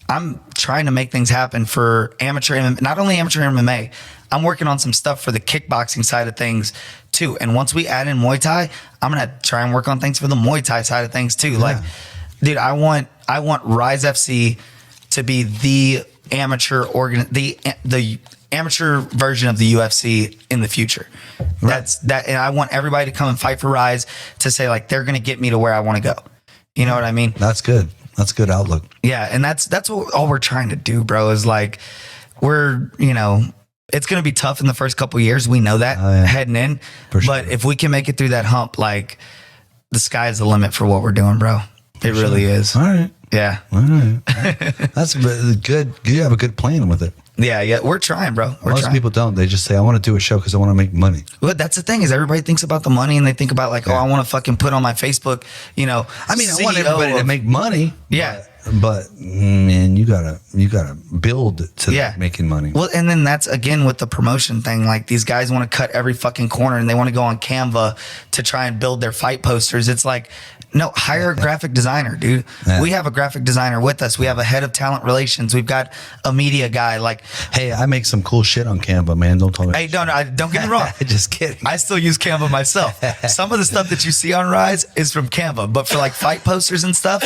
I'm trying to make things happen for amateur MMA, not only amateur MMA. I'm working on some stuff for the kickboxing side of things too. And once we add in Muay Thai, I'm going to try and work on things for the Muay Thai side of things too. Yeah. Like, dude, I want Rise FC to be the amateur the amateur version of the UFC in the future. Right. And I want everybody to come and fight for Rise to say like they're going to get me to where I want to go. You know what I mean? That's good. That's good outlook. Yeah, and that's what all we're trying to do, bro. Is like it's going to be tough in the first couple of years. We know that heading in, but if we can make it through that hump, like the sky is the limit for what we're doing, bro. It really is. All right. Yeah. All right. That's good. You have a good plan with it. Yeah. We're trying, bro. Most people don't. They just say, I want to do a show because I want to make money. But that's the thing is everybody thinks about the money and they think about like, I want to fucking put on my Facebook, I want everybody to make money. Yeah. But man, you gotta build to making money. Well, and then that's again with the promotion thing. Like these guys want to cut every fucking corner and they want to go on Canva to try and build their fight posters. It's like, no, hire a graphic designer, dude. Yeah. We have a graphic designer with us. We have a head of talent relations. We've got a media guy. Like, hey, I make some cool shit on Canva, man. Don't tell me. Hey, don't get me wrong. Just kidding. I still use Canva myself. Some of the stuff that you see on Rise is from Canva, but for like fight posters and stuff,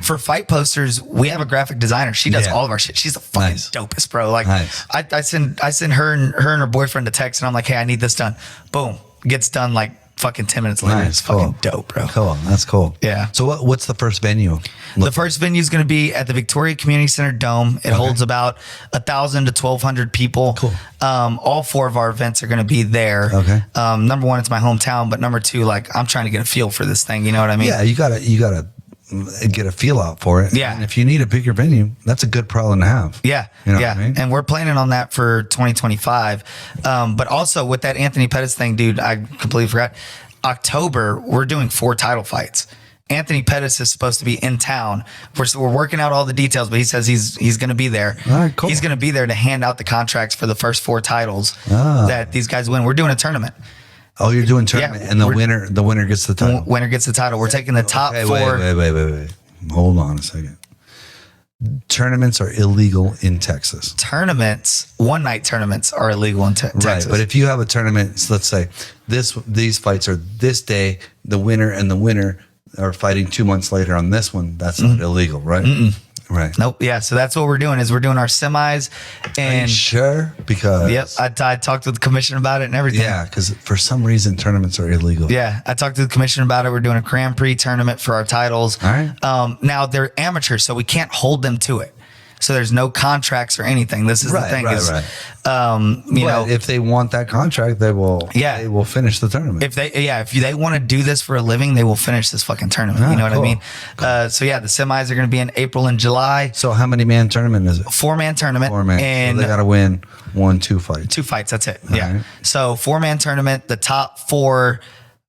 for fight posters, we have a graphic designer. She does all of our shit. She's the fucking dopest, bro. Like, I send her and her boyfriend a text, and I'm like, hey, I need this done. Boom, gets done like fucking 10 minutes later. It's fucking dope, bro. Cool. That's cool. Yeah. So what's the first venue? The first venue is going to be at the Victoria Community Center Dome. It holds about 1,000 to 1,200 people. Cool. All four of our events are going to be there. Okay. Number one, it's my hometown, but number two, like I'm trying to get a feel for this thing. You know what I mean? Yeah. You gotta get a feel out for it. Yeah. And if you need a bigger venue, that's a good problem to have. Yeah. You know what I mean? And we're planning on that for 2025. But also with that Anthony Pettis thing, dude, I completely forgot. October, we're doing 4 title fights. Anthony Pettis is supposed to be in town. We're working out all the details, but he says he's going to be there. All right, cool. He's going to be there to hand out the contracts for the first 4 titles that these guys win. We're doing a tournament. Oh, you're doing tournament, and the winner gets the title. Winner gets the title. We're taking the top 4. Wait. Hold on a second. tournaments are illegal in Texas. Tournaments, one night tournaments are illegal in Texas. Right, but if you have a tournament, so let's say these fights are this day, the winner and the winner are fighting 2 months later on this one, that's not illegal, right? Right. Nope. Yeah. So that's what we're doing is we're doing our semis. And Are you sure? Because yep, I talked with the commission about it and everything. yeah, because for some reason tournaments are illegal. Yeah, I talked to the commission about it. We're doing a Grand Prix tournament for our titles. All right. Now they're amateurs, so we can't hold them to it. So there's no contracts or anything. This is the thing. You know, if they want that contract, they will. Yeah. They will finish the tournament. if they want to do this for a living, they will finish this fucking tournament. You know what I mean? So yeah, the semis are going to be in April and July. So how many man tournament is it? 4-man tournament. 4-man. And so they got to win 1-2 fights. 2 fights. That's it. Yeah. right. So 4-man tournament. The top 4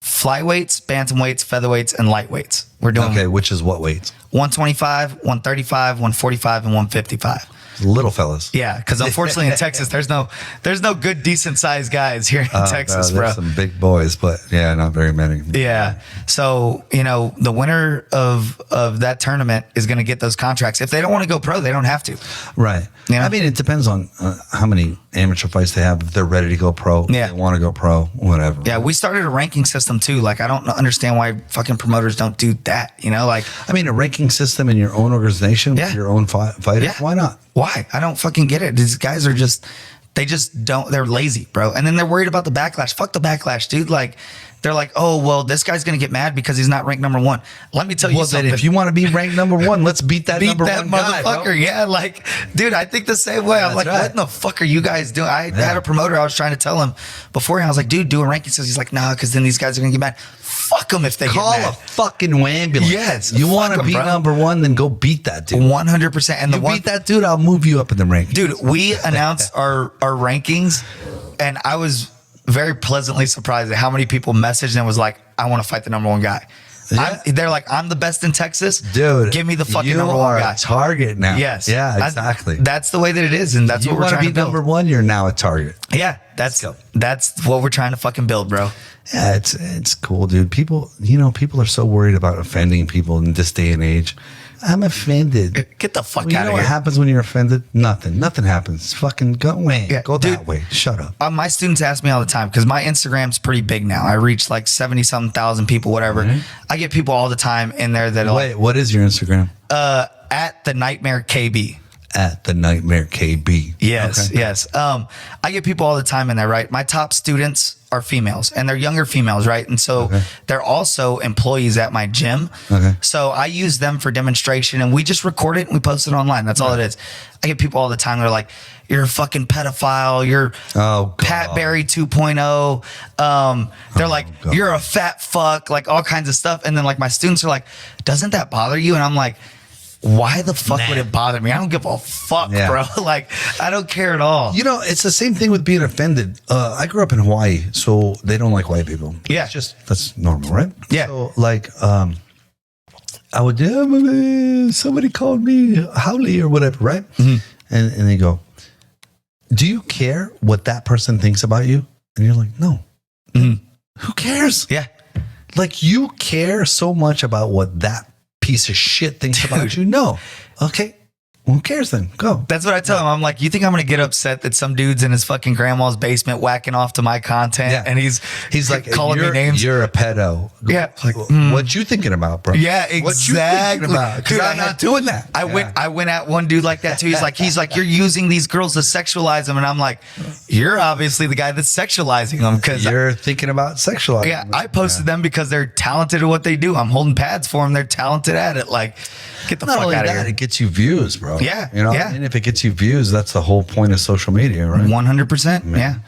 flyweights, bantamweights, featherweights, and lightweights. We're doing Okay, which is what weights? 125, 135, 145, and 155. Little fellas. Yeah, because unfortunately in Texas, there's no good, decent sized guys here in Texas, bro. There's some big boys, but yeah, not very many. Yeah. So, you know, the winner of that tournament is going to get those contracts. If they don't want to go pro, they don't have to. Right. You know? I mean, it depends on how many amateur fights they have. If they're ready to go pro, Yeah. they want to go pro, whatever. Yeah, we started a ranking system too. Like, I don't understand why fucking promoters don't do that. You know, like, I mean, a ranking system in your own organization, Yeah. with your own fighters, Yeah. why not? why? I don't fucking get it. These guys are they're lazy, bro. And then they're worried about the backlash. Fuck the backlash, dude. Like, they're like, oh, well, this guy's going to get mad because he's not ranked number 1. Let me tell you something. Then if you want to be ranked number 1, let's beat that number one guy, motherfucker. bro. Yeah, like, dude, I think the same way. I'm That's like, right. what in the fuck are you guys doing? I had a promoter. I was trying to tell him beforehand. I was like, dude, do a ranking system. He's like, nah, because then these guys are going to get mad. Fuck them if they Call get a mad. fucking ambulance. Yes, You fuck want to 'em, be bro. number 1, then go beat that dude. 100%. And You beat that dude, I'll move you up in the ranking. dude, we announced our rankings, and I was very pleasantly surprised at how many people messaged and was like, I want to fight the number 1 guy. Yeah. They're like, I'm the best in Texas. Dude, give me the fucking you number 1 are guy. a target now. Yes. Yeah, exactly. That's the way that it is, and that's you what we're want to trying be to build. number 1, you're now a target. Yeah, that's what we're trying to fucking build, bro. Yeah, it's cool, dude. People are so worried about offending people in this day and age. I'm offended. Get the fuck Well, you out know of what here. happens when you're offended? Nothing happens. Fucking go away. Yeah, Go dude. that way. Shut up. My students ask me all the time because my Instagram's pretty big now. I reach like 70-something thousand people, whatever. Mhm. I get people all the time in there that are Wait, what is your Instagram? like, at the Nightmare KB. At the Nightmare KB. Yes, Okay. yes. I get people all the time in there, right? My top students are females, and they're younger females, right? And so they're also employees at my gym. Okay. So I use them for demonstration, and we just record it and we post it online. That's all it is. I get people all the time. They're like, "You're a fucking pedophile. You're Oh, God. Pat Barry 2.0." They're like, God. "You're a fat fuck," like all kinds of stuff. And then like my students are like, "Doesn't that bother you?" And I'm like, why the fuck would it bother me? I don't give a fuck, Yeah. bro. Like, I don't care at all. You know, it's the same thing with being offended. I grew up in Hawaii, so they don't like white people. Yeah. It's just, that's normal, right? Yeah. So, like, I would, somebody called me Howley or whatever, right? Mm-hmm. And they go, do you care what that person thinks about you? And you're like, no. Mhm. Who cares? Yeah. Like, you care so much about what that piece of shit thinks about Dude. you? No. Okay. Who cares then? Go. That's what I tell him. I'm like, you think I'm going to get upset that some dude's in his fucking grandma's basement whacking off to my content Yeah. and he's like, calling me "You're- names? You're a pedo." Yeah. Like, what you thinking about, bro? Yeah, exactly. What you thinking about? Because Dude, I'm not doing that. I went at one dude like that too. He's like, you're using these girls to sexualize them. And I'm like, you're obviously the guy that's sexualizing them. Cause You're thinking about sexualizing. yeah, I posted them because they're talented at what they do. I'm holding pads for them. They're talented at it. Like, get the Not fuck only out of that, here. it gets you views, bro. Yeah, You know, yeah. and if it gets you views, that's the whole point of social media, right? 100%. Yeah.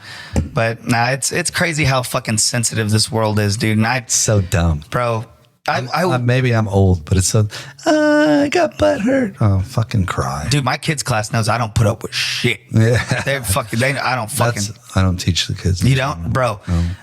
But nah, it's crazy how fucking sensitive this world is, dude. And So dumb. bro, I Maybe I'm old, but it's so, I got butt hurt. Oh, fucking cry. dude, my kids class knows I don't put up with shit. Yeah. I don't fucking, I don't teach the kids. you don't, bro.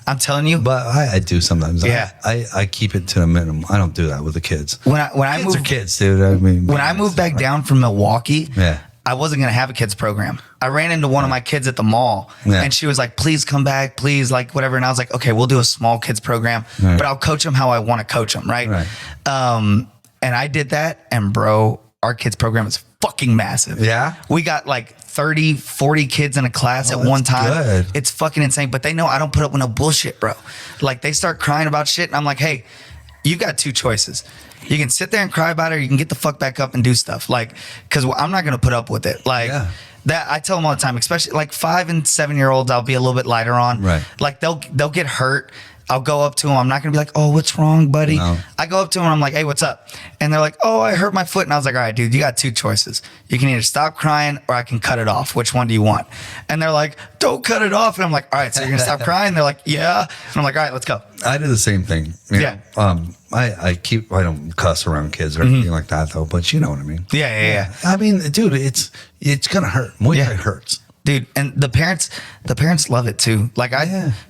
I'm telling you, But I do sometimes. Yeah. I keep it to a minimum. I don't do that with the kids. when I Kids are moved, kids, dude. I mean, when I moved back down from Milwaukee, Yeah. I wasn't going to have a kids program. I ran into one of my kids at the mall Yeah. and she was like, please come back, please, like whatever. And I was like, okay, we'll do a small kids program, Right. but I'll coach them how I want to coach them. Right. Right. And I did that, and bro, our kids program is fucking massive. Yeah? We got like 30, 40 kids in a class at that's one time. good. It's fucking insane. But they know I don't put up with no bullshit, bro. Like they start crying about shit and I'm like, hey, you got two choices. You can sit there and cry about it, or you can get the fuck back up and do stuff. Like, because I'm not going to put up with it. Like, that I tell them all the time, especially like 5 and 7 year olds, I'll be a little bit lighter on. Right. Like, they'll get hurt. I'll go up to them. I'm not going to be like, oh, what's wrong, buddy? No. I go up to them and I'm like, hey, what's up? And they're like, oh, I hurt my foot. And I was like, all right, dude, you got two choices. You can either stop crying or I can cut it off. Which one do you want? And they're like, don't cut it off. And I'm like, all right, so you're going to stop crying? They're like, yeah. And I'm like, all right, let's go. I do the same thing. You know? I don't cuss around kids or anything like that though, but you know what I mean. Yeah. I mean, dude, it's gonna hurt. Muay Thai hurts. Dude, and the parents love it too. Like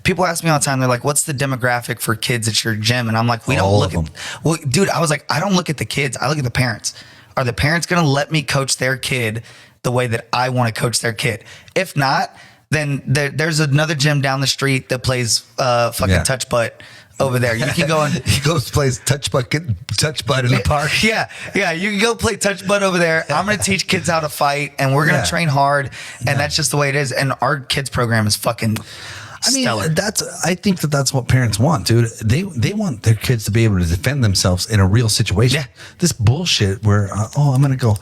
people ask me all the time, they're like, what's the demographic for kids at your gym? And I'm like, we don't look at, well, dude, I was like, I don't look at the kids. I look at the parents. Are the parents going to let me coach their kid the way that I want to coach their kid? If not, then there's another gym down the street that plays fucking touch butt over there. You can go and he goes plays touch butt in the park. Yeah. You can go play touch butt over there. I'm going to teach kids how to fight, and we're going to train hard, and that's just the way it is. And our kids program is fucking stellar. I think that's what parents want, dude. They want their kids to be able to defend themselves in a real situation. Yeah. This bullshit where I'm going to go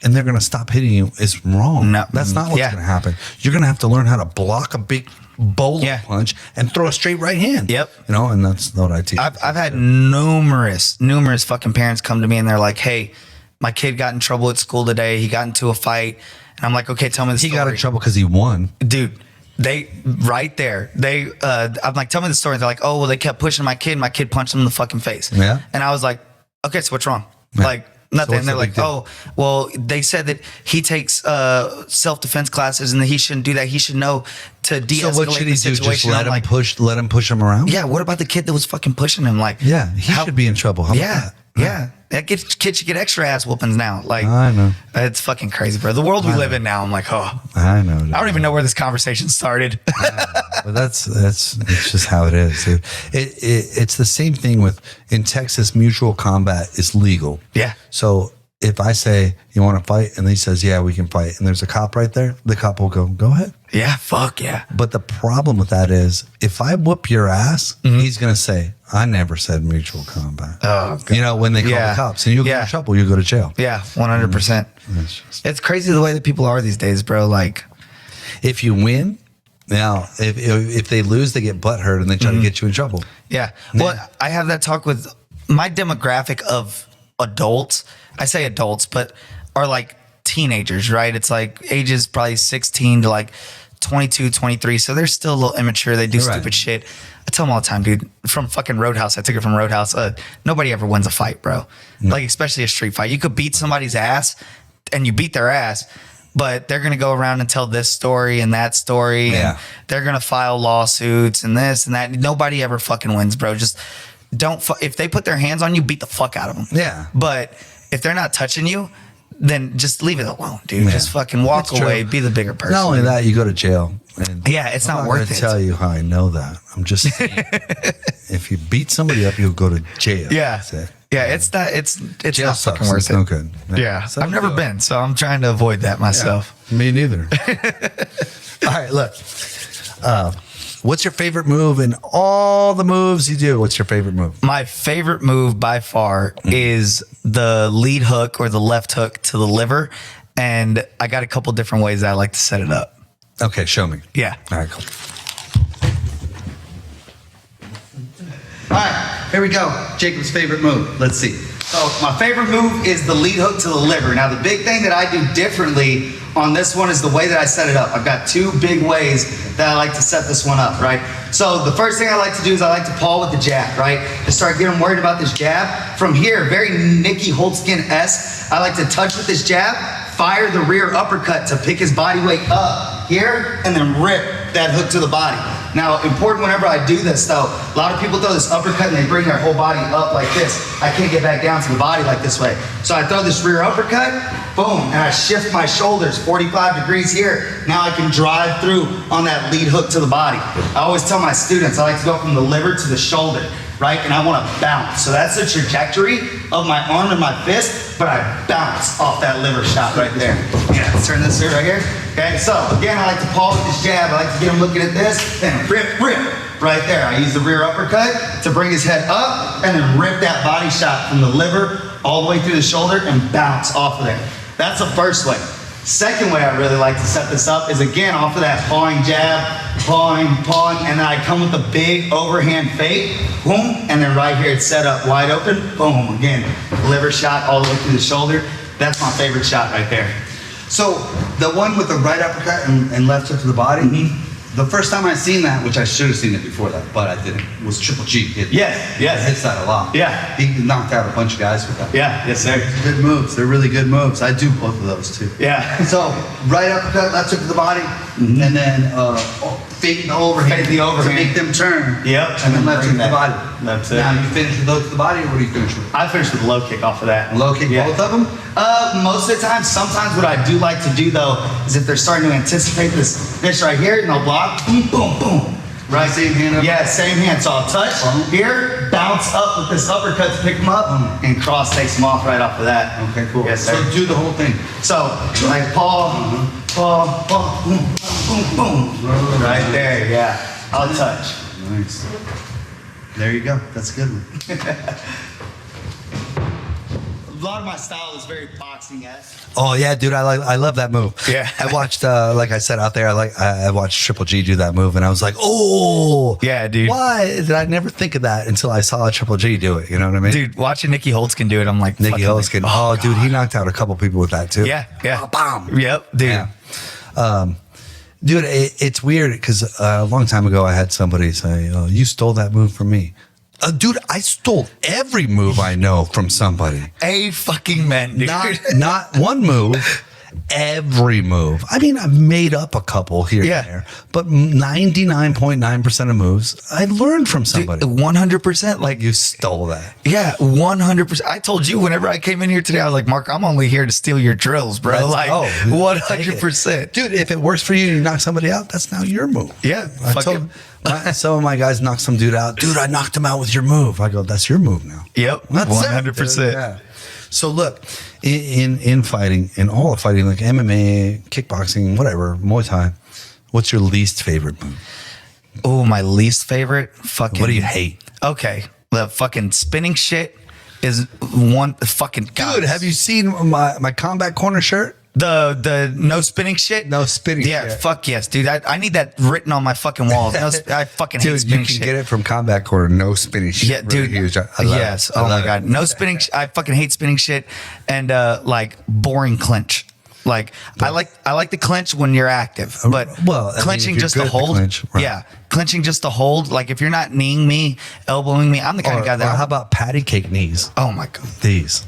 and they're going to stop hitting you is wrong. No, that's not what's going to happen. You're going to have to learn how to block a big bowler punch and throw a straight right hand. Yep. You know, and that's what I teach. I've had numerous fucking parents come to me and they're like, hey, my kid got in trouble at school today. He got into a fight. And I'm like, okay, tell me the story. He got in trouble because he won. Dude, I'm like, tell me the story. They're like, oh, well, they kept pushing my kid. My kid punched him in the fucking face. Yeah. And I was like, okay, so what's wrong? Yeah. Like, nothing. So and they're like, oh, well, they said that he takes self-defense classes and that he shouldn't do that. He should know to de-escalate so what should he the situation. Do? Just let him push him around? Yeah. What about the kid that was fucking pushing him? Like, yeah, he should be in trouble. How about that? Yeah. That kid should get extra ass whoopings now. Like, I know. It's fucking crazy, bro. The world we live in now, I'm like, oh. I know. I don't even know where this conversation started. But it's just how it is, dude. It's the same thing in Texas, mutual combat is legal. Yeah. So if I say, you want to fight? And he says, yeah, we can fight. And there's a cop right there, the cop will go ahead. Yeah, fuck yeah. But the problem with that is, if I whoop your ass, he's going to say, I never said mutual combat. Oh, God. You know, when they call the cops and you'll get in trouble, you'll go to jail. Yeah, 100%. It's crazy the way that people are these days, bro. Like, if you win, now, if they lose, they get butthurt and they try to get you in trouble. Yeah. Well, I have that talk with my demographic of adults. I say adults, but are like teenagers, right? It's like ages probably 16 to like 22, 23. So they're still a little immature. They do stupid shit. I tell them all the time, dude, from fucking Roadhouse. I took it from Roadhouse. Nobody ever wins a fight, bro. No. Like, especially a street fight. You could beat somebody's ass and you beat their ass, but they're going to go around and tell this story and that story. Yeah. And they're going to file lawsuits and this and that. Nobody ever fucking wins, bro. Just if they put their hands on you, beat the fuck out of them. Yeah. But if they're not touching you, then just leave it alone, dude. Yeah. Just fucking walk away. Be the bigger person. Not only that, you go to jail. And it's not worth it. I'm tell you how I know that. I'm just saying, if you beat somebody up, you'll go to jail. Yeah. That's it. Yeah, it's jail not sucks. fucking worth it's it. No good. Yeah. I've never been, so I'm trying to avoid that myself. Yeah, me neither. All right, look. What's your favorite move in all the moves you do? What's your favorite move? My favorite move by far is the lead hook or the left hook to the liver. And I got a couple different ways that I like to set it up. Okay, show me. Yeah. All right, cool. All right, here we go. Jacob's favorite move. Let's see. So my favorite move is the lead hook to the liver. Now, the big thing that I do differently on this one is the way that I set it up. I've got two big ways that I like to set this one up, right? So the first thing I like to do is I like to paw with the jab, right? To start getting worried about this jab. From here, very Nicky Holtzkin-esque, I like to touch with this jab, fire the rear uppercut to pick his body weight up here, and then rip that hook to the body. Now, important whenever I do this though, a lot of people throw this uppercut and they bring their whole body up like this. I can't get back down to the body like this way. So I throw this rear uppercut, boom, and I shift my shoulders 45 degrees here. Now I can drive through on that lead hook to the body. I always tell my students, I like to go from the liver to the shoulder, right? And I want to bounce. So that's the trajectory of my arm and my fist. but I bounce off that liver shot right there. Yeah, let's turn this right here. Okay, so again, I like to pause with this jab. I like to get him looking at this, and rip, right there. I use the rear uppercut to bring his head up, and then rip that body shot from the liver all the way through the shoulder and bounce off of there. That's the first way. Second way I really like to set this up is again off of that pawing jab, pawing, and then I come with a big overhand fake, boom, and then right here it's set up wide open, boom, again, liver shot all the way through the shoulder. That's my favorite shot right there. So the one with the right uppercut and left hook to the body, the first time I seen that, which I should have seen it before that, but I didn't, was Triple G. Yes. Hits that a lot. Yeah. He knocked out a bunch of guys with that. Yeah, yes sir. Good moves. They're really good moves. I do both of those too. Yeah. So right uppercut, left hook to the body, and then fake the overhand. Fake the overhand. To make them turn. Yep. And then left hook to the body. That's it. Now you finish with low to the body, or what do you finish with? I finished with a low kick off of that. Low kick, both of them? Most of the time. Sometimes what I do like to do though is if they're starting to anticipate this right here, and they'll block, boom, boom, boom. Right, same hand up? Yeah, same hand. So I'll touch here, bounce up with this uppercut to pick them up, and cross takes them off right off of that. Okay, cool. Yes, sir. So do the whole thing. So like paw, boom, boom, boom. Right there, yeah. I'll touch. Nice. There you go. That's a good one. A lot of my style is very boxing-esque. Oh yeah, dude, I love that move. Yeah. I watched like I said out there, I watched Triple G do that move, and I was like, oh Yeah, dude. Why did I never think of that until I saw Triple G do it? You know what I mean? Dude, watching Nicky Holtzkin do it, I'm like, Nicky fucking- Holtzkin. Oh, dude, he knocked out a couple people with that too. Yeah. Bam. Yep, dude. Yeah. Dude, it's weird because a long time ago I had somebody say, "Oh, you stole that move from me." Dude, I stole every move I know from somebody. A fucking man, dude. Not one move, every move. I mean, I've made up a couple here Yeah. and there, but 99.9% of moves I learned from somebody. 100%. Like, You stole that. yeah, 100%. I told you whenever I came in here today, I was like, Mark, I'm only here to steal your drills, bro. Let's Like, go. 100%. Dude, if it works for you and you knock somebody out, that's now your move. Yeah, I fuck told it. some of my guys knocked some dude out. Dude, I knocked him out with your move. I go, that's your move now. Yep, That's it, 100%. dude. Yeah. So look, in fighting, in all of fighting, like MMA, kickboxing, whatever, Muay Thai, what's your least favorite move? Oh, my least favorite? Fucking. What do you hate? Okay, the fucking spinning shit is one fucking. Dude, have you seen my combat corner shirt? The no spinning shit? No spinning Yeah, shit. fuck yes, dude. I need that written on my fucking walls. No, I fucking hate Dude, you spinning can shit. get it from combat corner. No spinning shit. Yeah, dude. Really huge. I love yes. it. I Oh my love god. it. No spinning. I fucking hate spinning shit and like boring clinch. Like I like the clinch when you're active, but well, I mean, clinching if you're just good to at the hold. clinch, right. Yeah, clinching just to hold. Like if you're not kneeing me, elbowing me, I'm the kind of guy Or that. how about patty cake knees? Oh my god, These.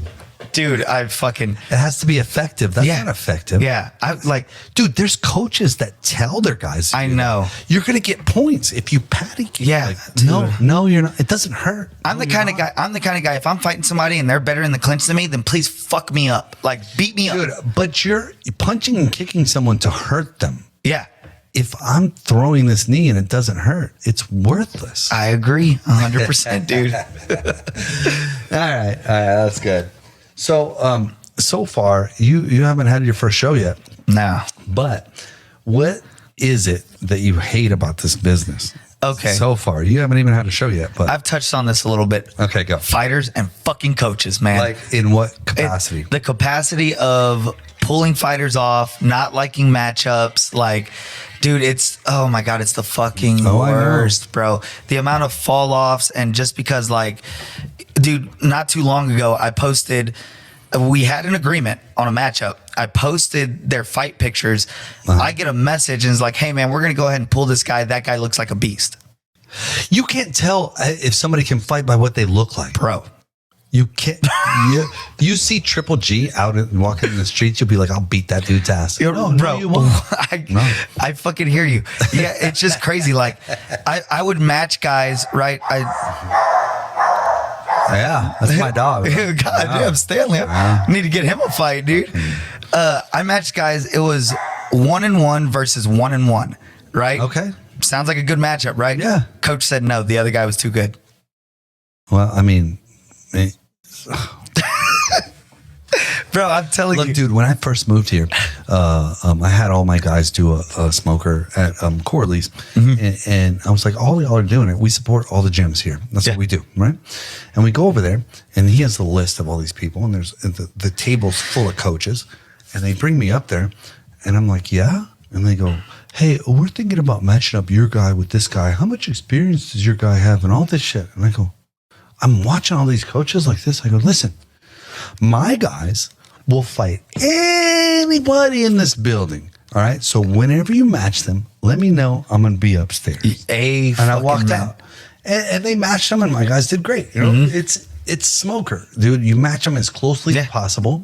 dude! I fucking. It has to be effective. That's Yeah. not effective. Yeah, I like. Dude, there's coaches that tell their guys. to I do that. know. You're gonna get points if you patty cake. Yeah, Like, no, you're not. It doesn't hurt. I'm the kind of guy. I'm the kind of guy. If I'm fighting somebody and they're better in the clinch than me, then please fuck me up. Like beat me Dude, up. but you're punching and kicking someone to hurt them. Yeah, If I'm throwing this knee and it doesn't hurt, it's worthless. I agree, 100%, dude. All right, that's good. So, so far you haven't had your first show yet, No. but what is it that you hate about this business? Okay. So far, you haven't even had a show yet, but I've touched on this a little bit. okay, go. Fighters and fucking coaches, man. Like in what capacity? The capacity of pulling fighters off, not liking matchups. Like, dude, it's, oh my God, it's the fucking Oh, I know. worst, bro. The amount of fall offs, and just because, like, dude, not too long ago, I posted, we had an agreement on a matchup. I posted their fight pictures. I get a message and it's like, hey, man, we're going to go ahead and pull this guy. That guy looks like a beast. You can't tell if somebody can fight by what they look like. Bro. You can't. You see Triple G out and walking in the streets, you'll be like, I'll beat that dude's ass. No, bro, you won't. I fucking hear you. Yeah, it's just crazy. Like, I would match guys, right? Yeah, that's my dog. God damn, Stanley. I need to get him a fight, dude. I matched guys. It was 1-1 versus 1-1, right? Okay. Sounds like a good matchup, right? Yeah. Coach said no. The other guy was too good. Well, I mean, Bro, I'm telling Look, you. dude, when I first moved here, I had all my guys do a smoker at Corley's. And I was like, all y'all are doing it. We support all the gyms here. That's what we do, right? And we go over there, and he has the list of all these people, and there's the table's full of coaches. And they bring me up there, and I'm like, yeah? And they go, hey, we're thinking about matching up your guy with this guy. How much experience does your guy have and all this shit? And I go, I'm watching all these coaches like this. I go, listen, my guys will fight anybody in this building. All right. So whenever you match them, let me know. I'm going to be upstairs. And I walked out and they matched them and my guys did great. You know, it's smoker, dude. You match them as closely as possible.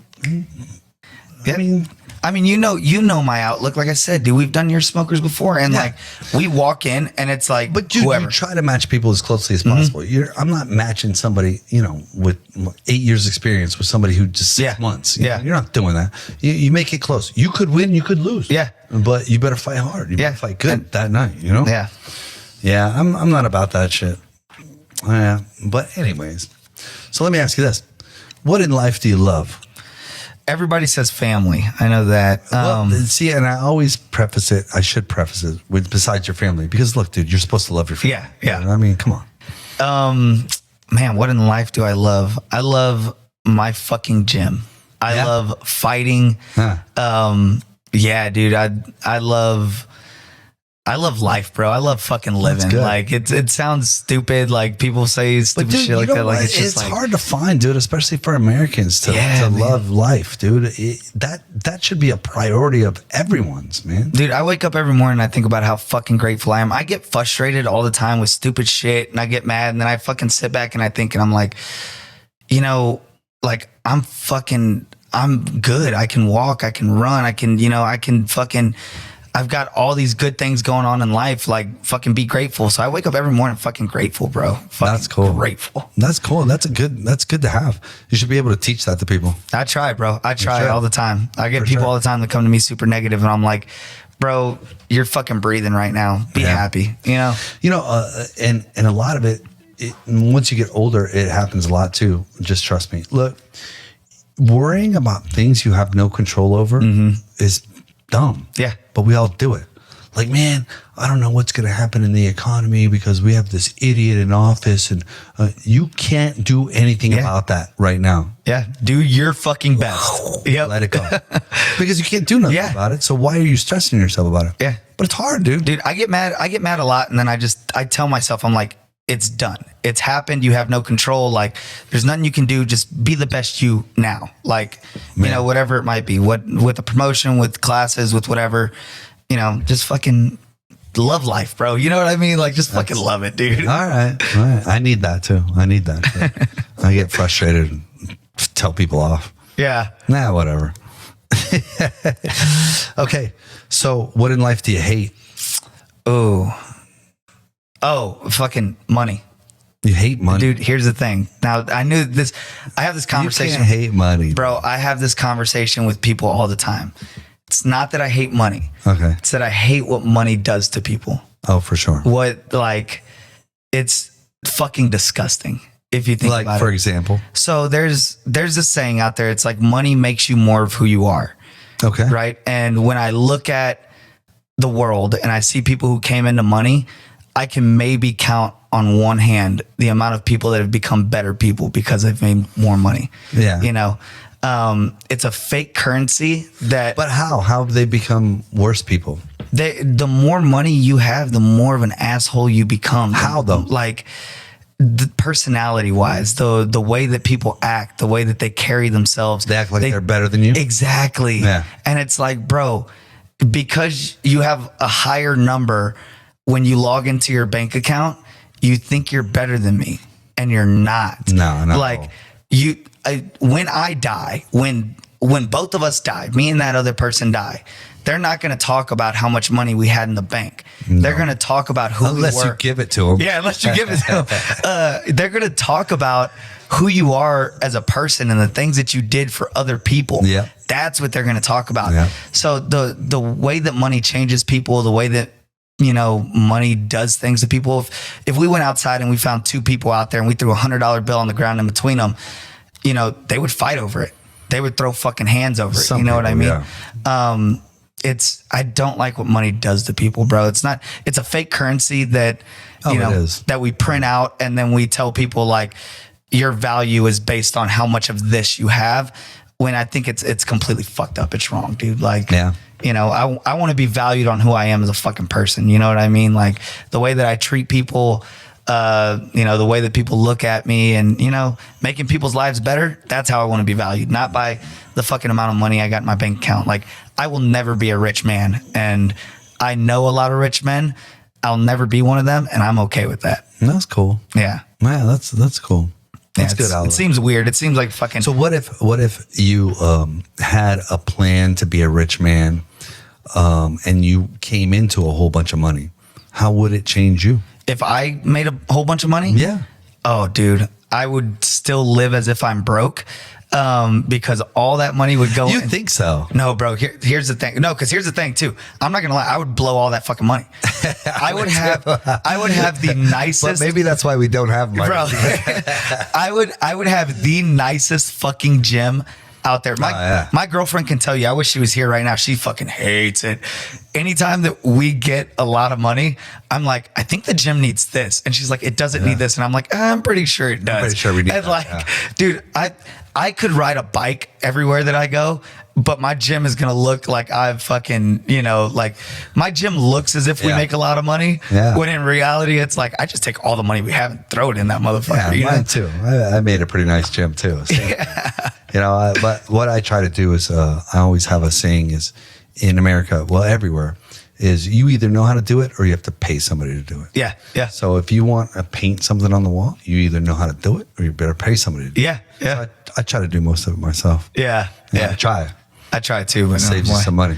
I mean, you know my outlook. Like I said, dude, we've done your smokers before, and like we walk in, and it's like, but dude, whoever. You try to match people as closely as possible. I'm not matching somebody, you know, with 8 years experience with somebody who just 6 months. You're not doing that. You make it close. You could win, you could lose. But you better fight hard. You better fight good that night. You know. Yeah. I'm not about that shit. Yeah. But anyways, so let me ask you this: what in life do you love? Everybody says family. I know that. See, and I always preface it. I should preface it with besides your family, because look, dude, you're supposed to love your family. Yeah. You know? I mean, come on. Man, what in life do I love? I love my fucking gym. I love fighting. Yeah, dude. I love life, bro. I love fucking living. Like it sounds stupid. Like people say stupid shit like that. Like it's hard to find, dude, especially for Americans to love life, dude. That should be a priority of everyone's, man. Dude, I wake up every morning and I think about how fucking grateful I am. I get frustrated all the time with stupid shit and I get mad and then I fucking sit back and I think and I'm like, you know, like I'm good. I can walk, I can run, I can fucking I've got all these good things going on in life. Like, fucking be grateful. So I wake up every morning fucking grateful, bro. That's cool. Grateful. That's cool. That's good to have. You should be able to teach that to people. I try, bro. I try all the time. I get people all the time that come to me super negative, and I'm like, bro, you're fucking breathing right now. Be happy. You know. And a lot of it, once you get older, it happens a lot too. Just trust me. Look, worrying about things you have no control over is dumb. Yeah. But we all do it. Like, man, I don't know what's going to happen in the economy because we have this idiot in office, and you can't do anything about that right now. Yeah. Do your fucking best. Let it go. Because you can't do nothing about it. So why are you stressing yourself about it? Yeah. But it's hard, dude. Dude, I get mad a lot, and then I tell myself, I'm like, it's done. It's happened. You have no control. Like, there's nothing you can do. Just be the best you now. Like, you know, whatever it might be. What with a promotion, with classes, with whatever, you know, just fucking love life, bro. You know what I mean? Like, just fucking love it, dude. All right. I need that too. I get frustrated and tell people off. Yeah. Nah, whatever. Okay. So what in life do you hate? Oh, fucking money. You hate money? Dude, here's the thing. Now, I knew this. I have this conversation. You can't hate money. Bro, I have this conversation with people all the time. It's not that I hate money. Okay. It's that I hate what money does to people. Oh, for sure. It's fucking disgusting if you think about it. Like, for example? So there's this saying out there. It's like, money makes you more of who you are. Okay. Right? And when I look at the world and I see people who came into money, I can maybe count on one hand the amount of people that have become better people because they've made more money. Yeah. You know, it's a fake currency that. But how? How have they become worse people? The more money you have, the more of an asshole you become. How though? Like, the personality wise, the way that people act, the way that they carry themselves. They act like they're better than you? Exactly. Yeah. And it's like, bro, because you have a higher number when you log into your bank account, you think you're better than me, and you're not. No, not like when I die, when both of us die, me and that other person die, they're not going to talk about how much money we had in the bank. No. They're going to talk about who we were. Unless you give it to them. Yeah, unless you give it to them. They're going to talk about who you are as a person and the things that you did for other people. Yeah. That's what they're going to talk about. Yeah. So the way that money changes people, the way that, you know, money does things to people. If we went outside and we found two people out there and we threw $100 bill on the ground in between them, you know, they would fight over it. they would throw fucking hands over it. Some You know what I mean? people, yeah. I don't like what money does to people, bro. It's a fake currency that, Oh, you know, it is. that we print out and then we tell people like your value is based on how much of this you have, when I think it's completely fucked up. It's wrong, dude. Like, Yeah. you know, I want to be valued on who I am as a fucking person. You know what I mean? Like the way that I treat people, you know, the way that people look at me and, you know, making people's lives better. That's how I want to be valued, not by the fucking amount of money I got in my bank account. Like I will never be a rich man, and I know a lot of rich men. I'll never be one of them, and I'm okay with that. That's cool. Yeah. Man, that's cool. That's good, It Alex. seems weird. It seems like fucking. So what if you had a plan to be a rich man, and you came into a whole bunch of money? How would it change you? If I made a whole bunch of money? Yeah. Oh, dude, I would still live as if I'm broke, because all that money would go. You think so? No, bro. Here's the thing. No, because here's the thing too. I'm not gonna lie. I would blow all that fucking money. I would have the nicest. But maybe that's why we don't have money. Bro, I would have the nicest fucking gym out there. My girlfriend can tell you. I wish she was here right now. She fucking hates it. Anytime that we get a lot of money, I'm like, I think the gym needs this, and she's like, it doesn't need this, and I'm like, I'm pretty sure it does. pretty sure we need and that, like, yeah. dude, I could ride a bike everywhere that I go, but my gym is gonna look like I've fucking, you know, like my gym looks as if we Yeah. make a lot of money. Yeah. When in reality, it's like I just take all the money we have and throw it in that motherfucker. Yeah, you know? mine too. I made a pretty nice gym too. So, you know, but what I try to do is, I always have a saying is, in America, well, everywhere, is you either know how to do it or you have to pay somebody to do it. Yeah, yeah. So if you want to paint something on the wall, you either know how to do it or you better pay somebody to do it. Yeah, yeah. So I try to do most of it myself. Yeah, I try. I try too, but Saves you some money.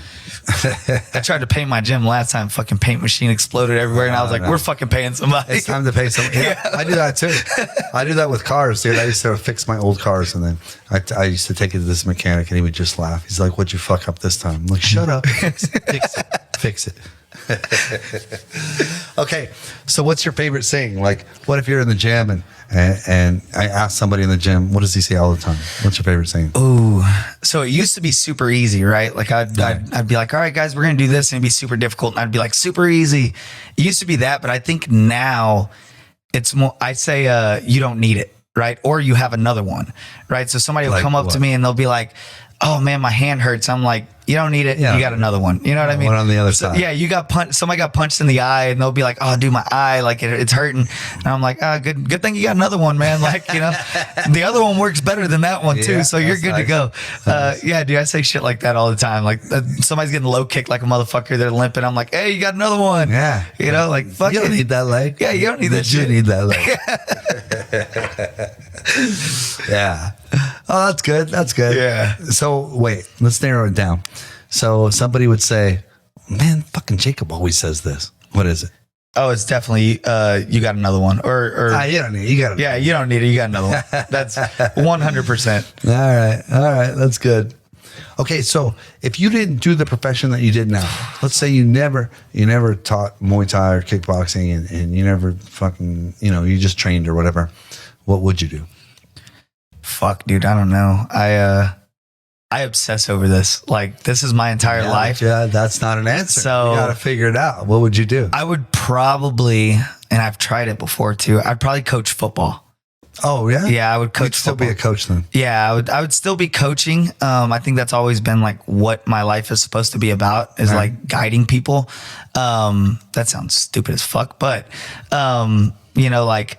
I tried to paint my gym last time. Fucking paint machine exploded everywhere, and I was like, "We're fucking paying somebody." It's time to pay somebody. Yeah, I do that too. I do that with cars, dude. I used to fix my old cars, and then I used to take it to this mechanic, and he would just laugh. He's like, "What'd you fuck up this time?" I'm like, "Shut up, fix it." Okay, so what's your favorite saying? Like, what if you're in the gym and I ask somebody in the gym, what does he say all the time? What's your favorite saying? Ooh, so it used to be super easy, right? Like I'd be like, "All right, guys, we're gonna do this," and it'd be super difficult, and I'd be like, "Super easy." It used to be that, but I think now it's more. I say, "You don't need it," right? Or you have another one, right? So somebody will Like come up what? to me and they'll be like, "Oh man, my hand hurts." I'm like, "You don't need it. Yeah. You got another one." You know what I mean? One on the other side. Yeah, you got punched. Somebody got punched in the eye, and they'll be like, "Oh, dude, my eye, like it's hurting." And I'm like, "Oh, good thing you got another one, man." Like, you know, the other one works better than that one too, Yeah, so you're that's good to nice. go. Yeah, dude, I say shit like that all the time. Like somebody's getting low kicked like a motherfucker, they're limping. I'm like, "Hey, you got another one." Yeah. You know, like fuck You don't it. need that leg. Yeah, you don't need that You shit. need that leg. Yeah. Oh, that's good. That's good. Yeah. So wait, let's narrow it down. So somebody would say, "Man, fucking Jacob always says this." What is it? Oh, it's definitely you got another one. Or You don't need. You got. yeah, you don't need it. You got another one. That's 100%. All right. That's good. Okay, so if you didn't do the profession that you did now, let's say you never taught Muay Thai or kickboxing, and you never fucking, you just trained or whatever, what would you do? Fuck, dude, I don't know. I obsess over this. Like, this is my entire life. Yeah, that's not an answer. So- you got to figure it out. What would you do? I would probably, and I've tried it before too, I'd probably coach football. Oh yeah, Yeah, I would coach You'd still football. be a coach then. Yeah, I would still be coaching. I think that's always been like what my life is supposed to be about, is Right. like guiding people. That sounds stupid as fuck, but like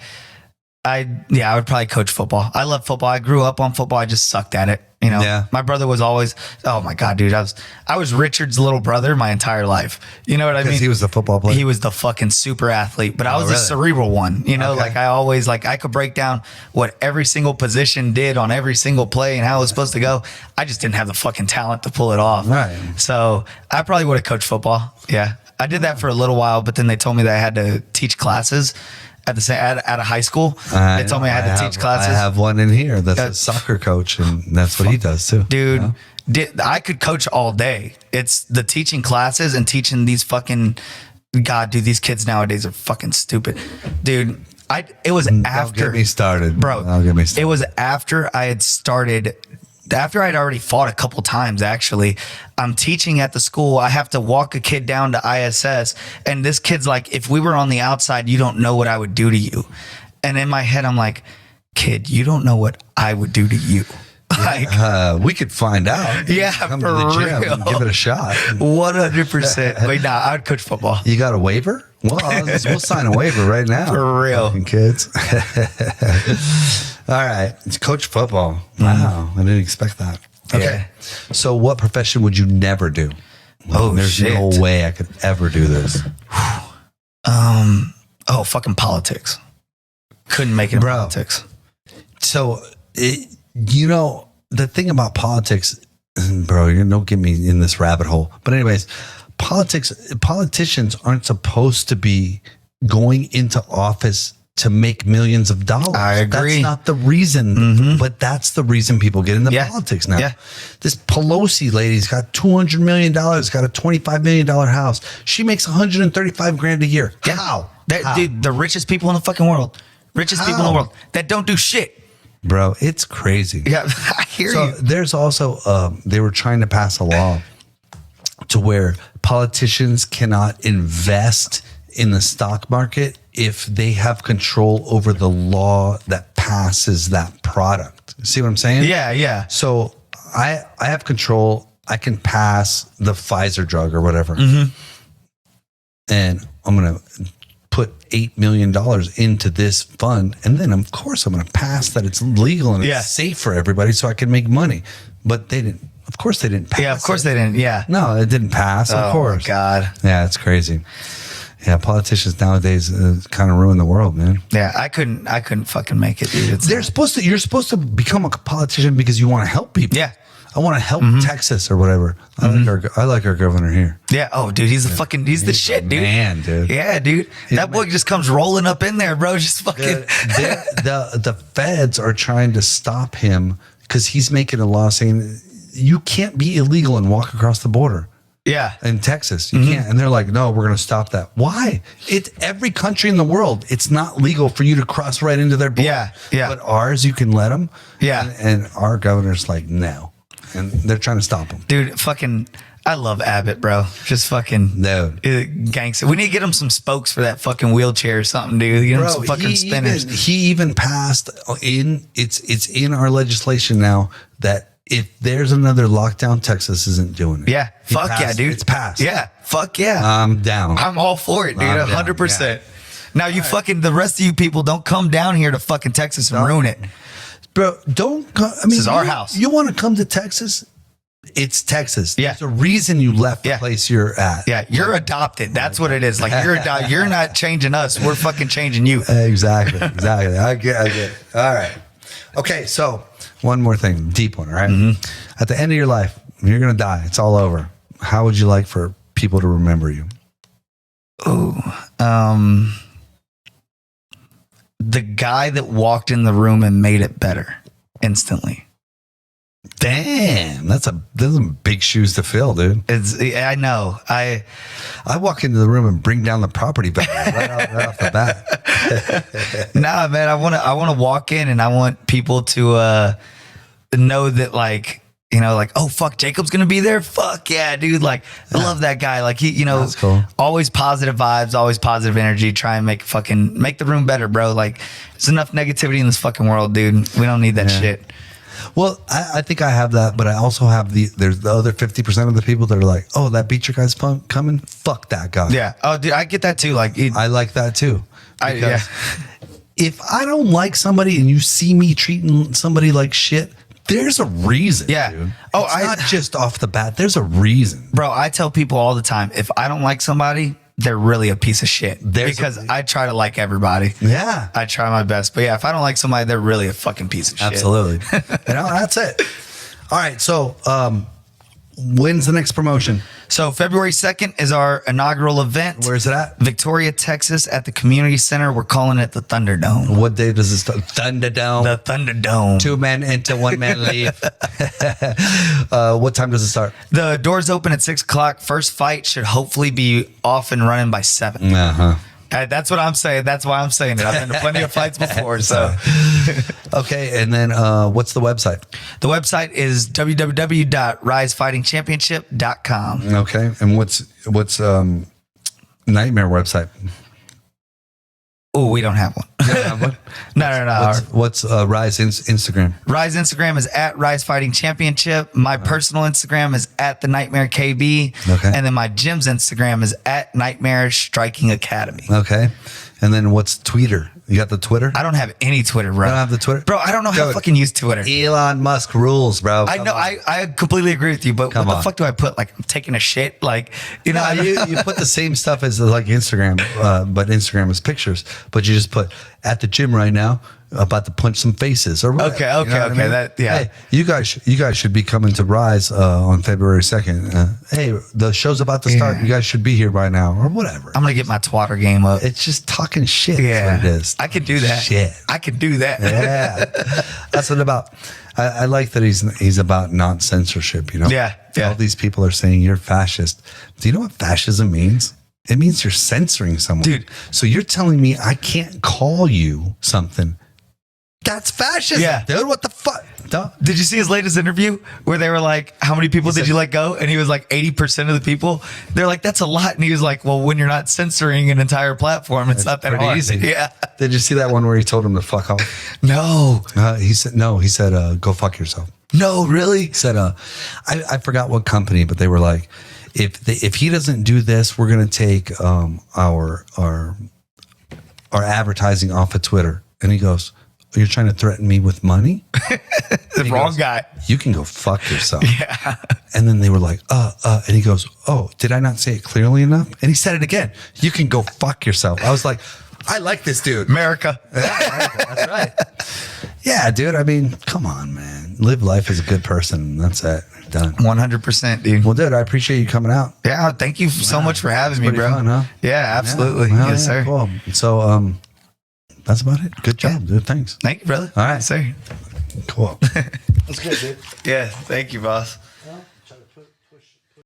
I would probably coach football. I love football. I grew up on football. I just sucked at it. Yeah. My brother was always, oh my God, dude. I was Richard's little brother my entire life. You know what I mean? Because he was the football player. He was the fucking super athlete, but I was the really? cerebral one, Okay. like I always, like I could break down what every single position did on every single play and how it was supposed to go. I just didn't have the fucking talent to pull it off. Right. So I probably would have coached football. Yeah. I did that for a little while, but then they told me that I had to teach classes at a high school. They told me I had to teach classes. I have one in here that's a soccer coach, and that's what he does too. Dude, I could coach all day. It's the teaching classes and teaching these fucking, God, dude, these kids nowadays are fucking stupid. Dude, it was after. Don't get me started. Bro, Don't get me started. it was after I had started after I'd already fought a couple times, actually, I'm teaching at the school. I have to walk a kid down to ISS. And this kid's like, if we were on the outside, you don't know what I would do to you. And in my head, I'm like, kid, you don't know what I would do to you. Like, we could find out. Yeah, Come for to the gym real. and give it a shot. 100%. But nah, I'd coach football. You got a waiver? Well, we'll sign a waiver right now. For real. Fucking kids. All right. It's coach football. Wow. I didn't expect that. Okay. Yeah. So what profession would you never do? There's shit. no way I could ever do this. Fucking politics. Couldn't make it in Bro. politics. So, the thing about politics, bro, don't get me in this rabbit hole. But anyways, politicians aren't supposed to be going into office to make millions of dollars. I agree. That's not the reason, but that's the reason people get into politics now. Yeah. This Pelosi lady's got $200 million, got a $25 million house. She makes $135,000 a year. Yeah. How? Dude, the richest people in the fucking world. Richest people in the world that don't do shit. Bro, it's crazy. Yeah, I hear So you. there's also, they were trying to pass a law to where politicians cannot invest in the stock market if they have control over the law that passes that product. See what I'm saying? Yeah, yeah. So I have control. I can pass the Pfizer drug or whatever. And I'm going to put $8 million into this fund. And then, of course, I'm going to pass that it's legal and it's safe for everybody so I can make money. But they didn't. Of course, they didn't pass. Yeah, of course they didn't. Yeah. No, it didn't pass. Of course. Oh, God. Yeah, it's crazy. Yeah, politicians nowadays kind of ruin the world, man. Yeah, I couldn't fucking make it, dude. You're supposed to become a politician because you want to help people. Yeah. I want to help Texas or whatever. I like our governor here. Yeah. Oh, dude, he's the shit, dude. Man, dude. Yeah, dude. That boy just comes rolling up in there, bro. Just fucking. The feds are trying to stop him because he's making a law saying you can't be illegal and walk across the border. Yeah. In Texas, you can't. And they're like, no, we're going to stop that. Why? It's every country in the world. It's not legal for you to cross right into their border. Yeah. Yeah. But ours, you can let them. Yeah. And our governor's like, no. And they're trying to stop him. Dude, fucking, I love Abbott, bro. Just fucking gangster. We need to get him some spokes for that fucking wheelchair or something, dude. Get him some fucking spinners. He even passed it's in our legislation now that if there's another lockdown, Texas isn't doing it. Yeah. Fuck yeah, dude. It's passed. Yeah. Fuck yeah. I'm down. I'm all for it, dude. I'm down, 100%. Now you fucking, the rest of you people don't come down here to fucking Texas and ruin it. Bro, don't come. I mean, This is our house. You want to come to Texas? It's Texas. Yeah. There's a reason you left the place you're at. Yeah, you're adopted. That's what it is. Like you're not changing us. We're fucking changing you. Exactly. I get it. All right. Okay, so one more thing, deep one, all right? At the end of your life, you're going to die. It's all over. How would you like for people to remember you? The guy that walked in the room and made it better instantly. Damn, those are big shoes to fill, dude. I know. I walk into the room and bring down the property value right off the bat. Nah, man. I want to walk in and I want people to know that, like, you know, like, oh fuck, Jacob's gonna be there. Fuck yeah, dude. Like, I love that guy. Like, he, you know, that's cool. Always positive vibes, always positive energy. Try and make the room better, bro. Like, there's enough negativity in this fucking world, dude. We don't need that shit. Well, I think I have that, but I also have there's the other 50% of the people that are like, oh, that Beecher guy's coming. Fuck that guy. Yeah. Oh, dude, I get that too. Like, I like that too. Yeah. If I don't like somebody and you see me treating somebody like shit, there's a reason. Yeah. Dude. Oh, it's not just off the bat. There's a reason. Bro, I tell people all the time, if I don't like somebody, they're really a piece of shit. Because I try to like everybody. Yeah. I try my best. But yeah, if I don't like somebody, they're really a fucking piece of shit. Absolutely. That's it. All right. So, when's the next promotion? So February 2nd is our inaugural event. Where's it at? Victoria, Texas, at the community center. We're calling it the Thunderdome. What day does it start? Thunderdome. The Thunderdome. 2 men enter, 1 man leave. What time does it start? The doors open at 6 o'clock. First fight should hopefully be off and running by 7. Uh-huh. That's what I'm saying. That's why I'm saying it. I've been to plenty of fights before. So, Okay, and then what's the website? the website is www.risefightingchampionship.com. Okay, and what's Nightmare website? Oh, we don't have one. No. What's Rise Instagram? Rise Instagram is at Rise Fighting Championship. My personal Instagram is at the Nightmare KB. Okay. And then my gym's Instagram is at Nightmare Striking Academy. Okay, and then what's Twitter? You got the Twitter? I don't have any Twitter, bro. You don't have the Twitter? Bro, I don't know how to Dude, fucking use Twitter. Elon Musk rules, bro. I know. I completely agree with you, but Come what the on. fuck do I put? Like, I'm taking a shit? Like, you know, No, you put the same stuff as like Instagram, but Instagram is pictures. But you just put at the gym right now, about to punch some faces or whatever. Okay, You know what I mean? that, yeah. Hey, you guys should be coming to Rise on February 2nd. Hey, the show's about to start. Yeah. You guys should be here by now or whatever. I'm going to get my twatter game up. It's just talking shit. Yeah. That's what it is. I could do that. Shit. I could do that. Yeah, that's what about. I like that he's about non-censorship. You know. Yeah. All these people are saying you're fascist. Do you know what fascism means? It means you're censoring someone, Dude. So you're telling me I can't call you something? That's fascism, Yeah. dude. What the fuck? Did you see his latest interview where they were like, how many people did you let go? And he was like, 80% of the people. They're like, that's a lot. And he was like, well, when you're not censoring an entire platform, it's not that pretty hard. easy. Yeah. Did you see that one where he told him to fuck off? No. He said no. He said go fuck yourself. No, really? He said I forgot what company, but they were like, if he doesn't do this, we're gonna take our advertising off of Twitter. And he goes, you're trying to threaten me with money? The wrong guy. You can go fuck yourself. Yeah. And then they were like, and he goes, oh, did I not say it clearly enough? And he said it again. You can go fuck yourself. I was like, I like this dude. America. That's right. Yeah, dude. I mean, come on, man. Live life as a good person. That's it. Done. 100%, dude. Well, dude, I appreciate you coming out. Yeah. Thank you so much for having me, Pretty bro. fun, huh? Yeah, absolutely. Yeah, well, yes, yeah, sir. Cool. So, that's about it. Good job, dude. Thanks. Thank you, brother. All right. Yes, sir. Cool. Yeah. Thank you, boss.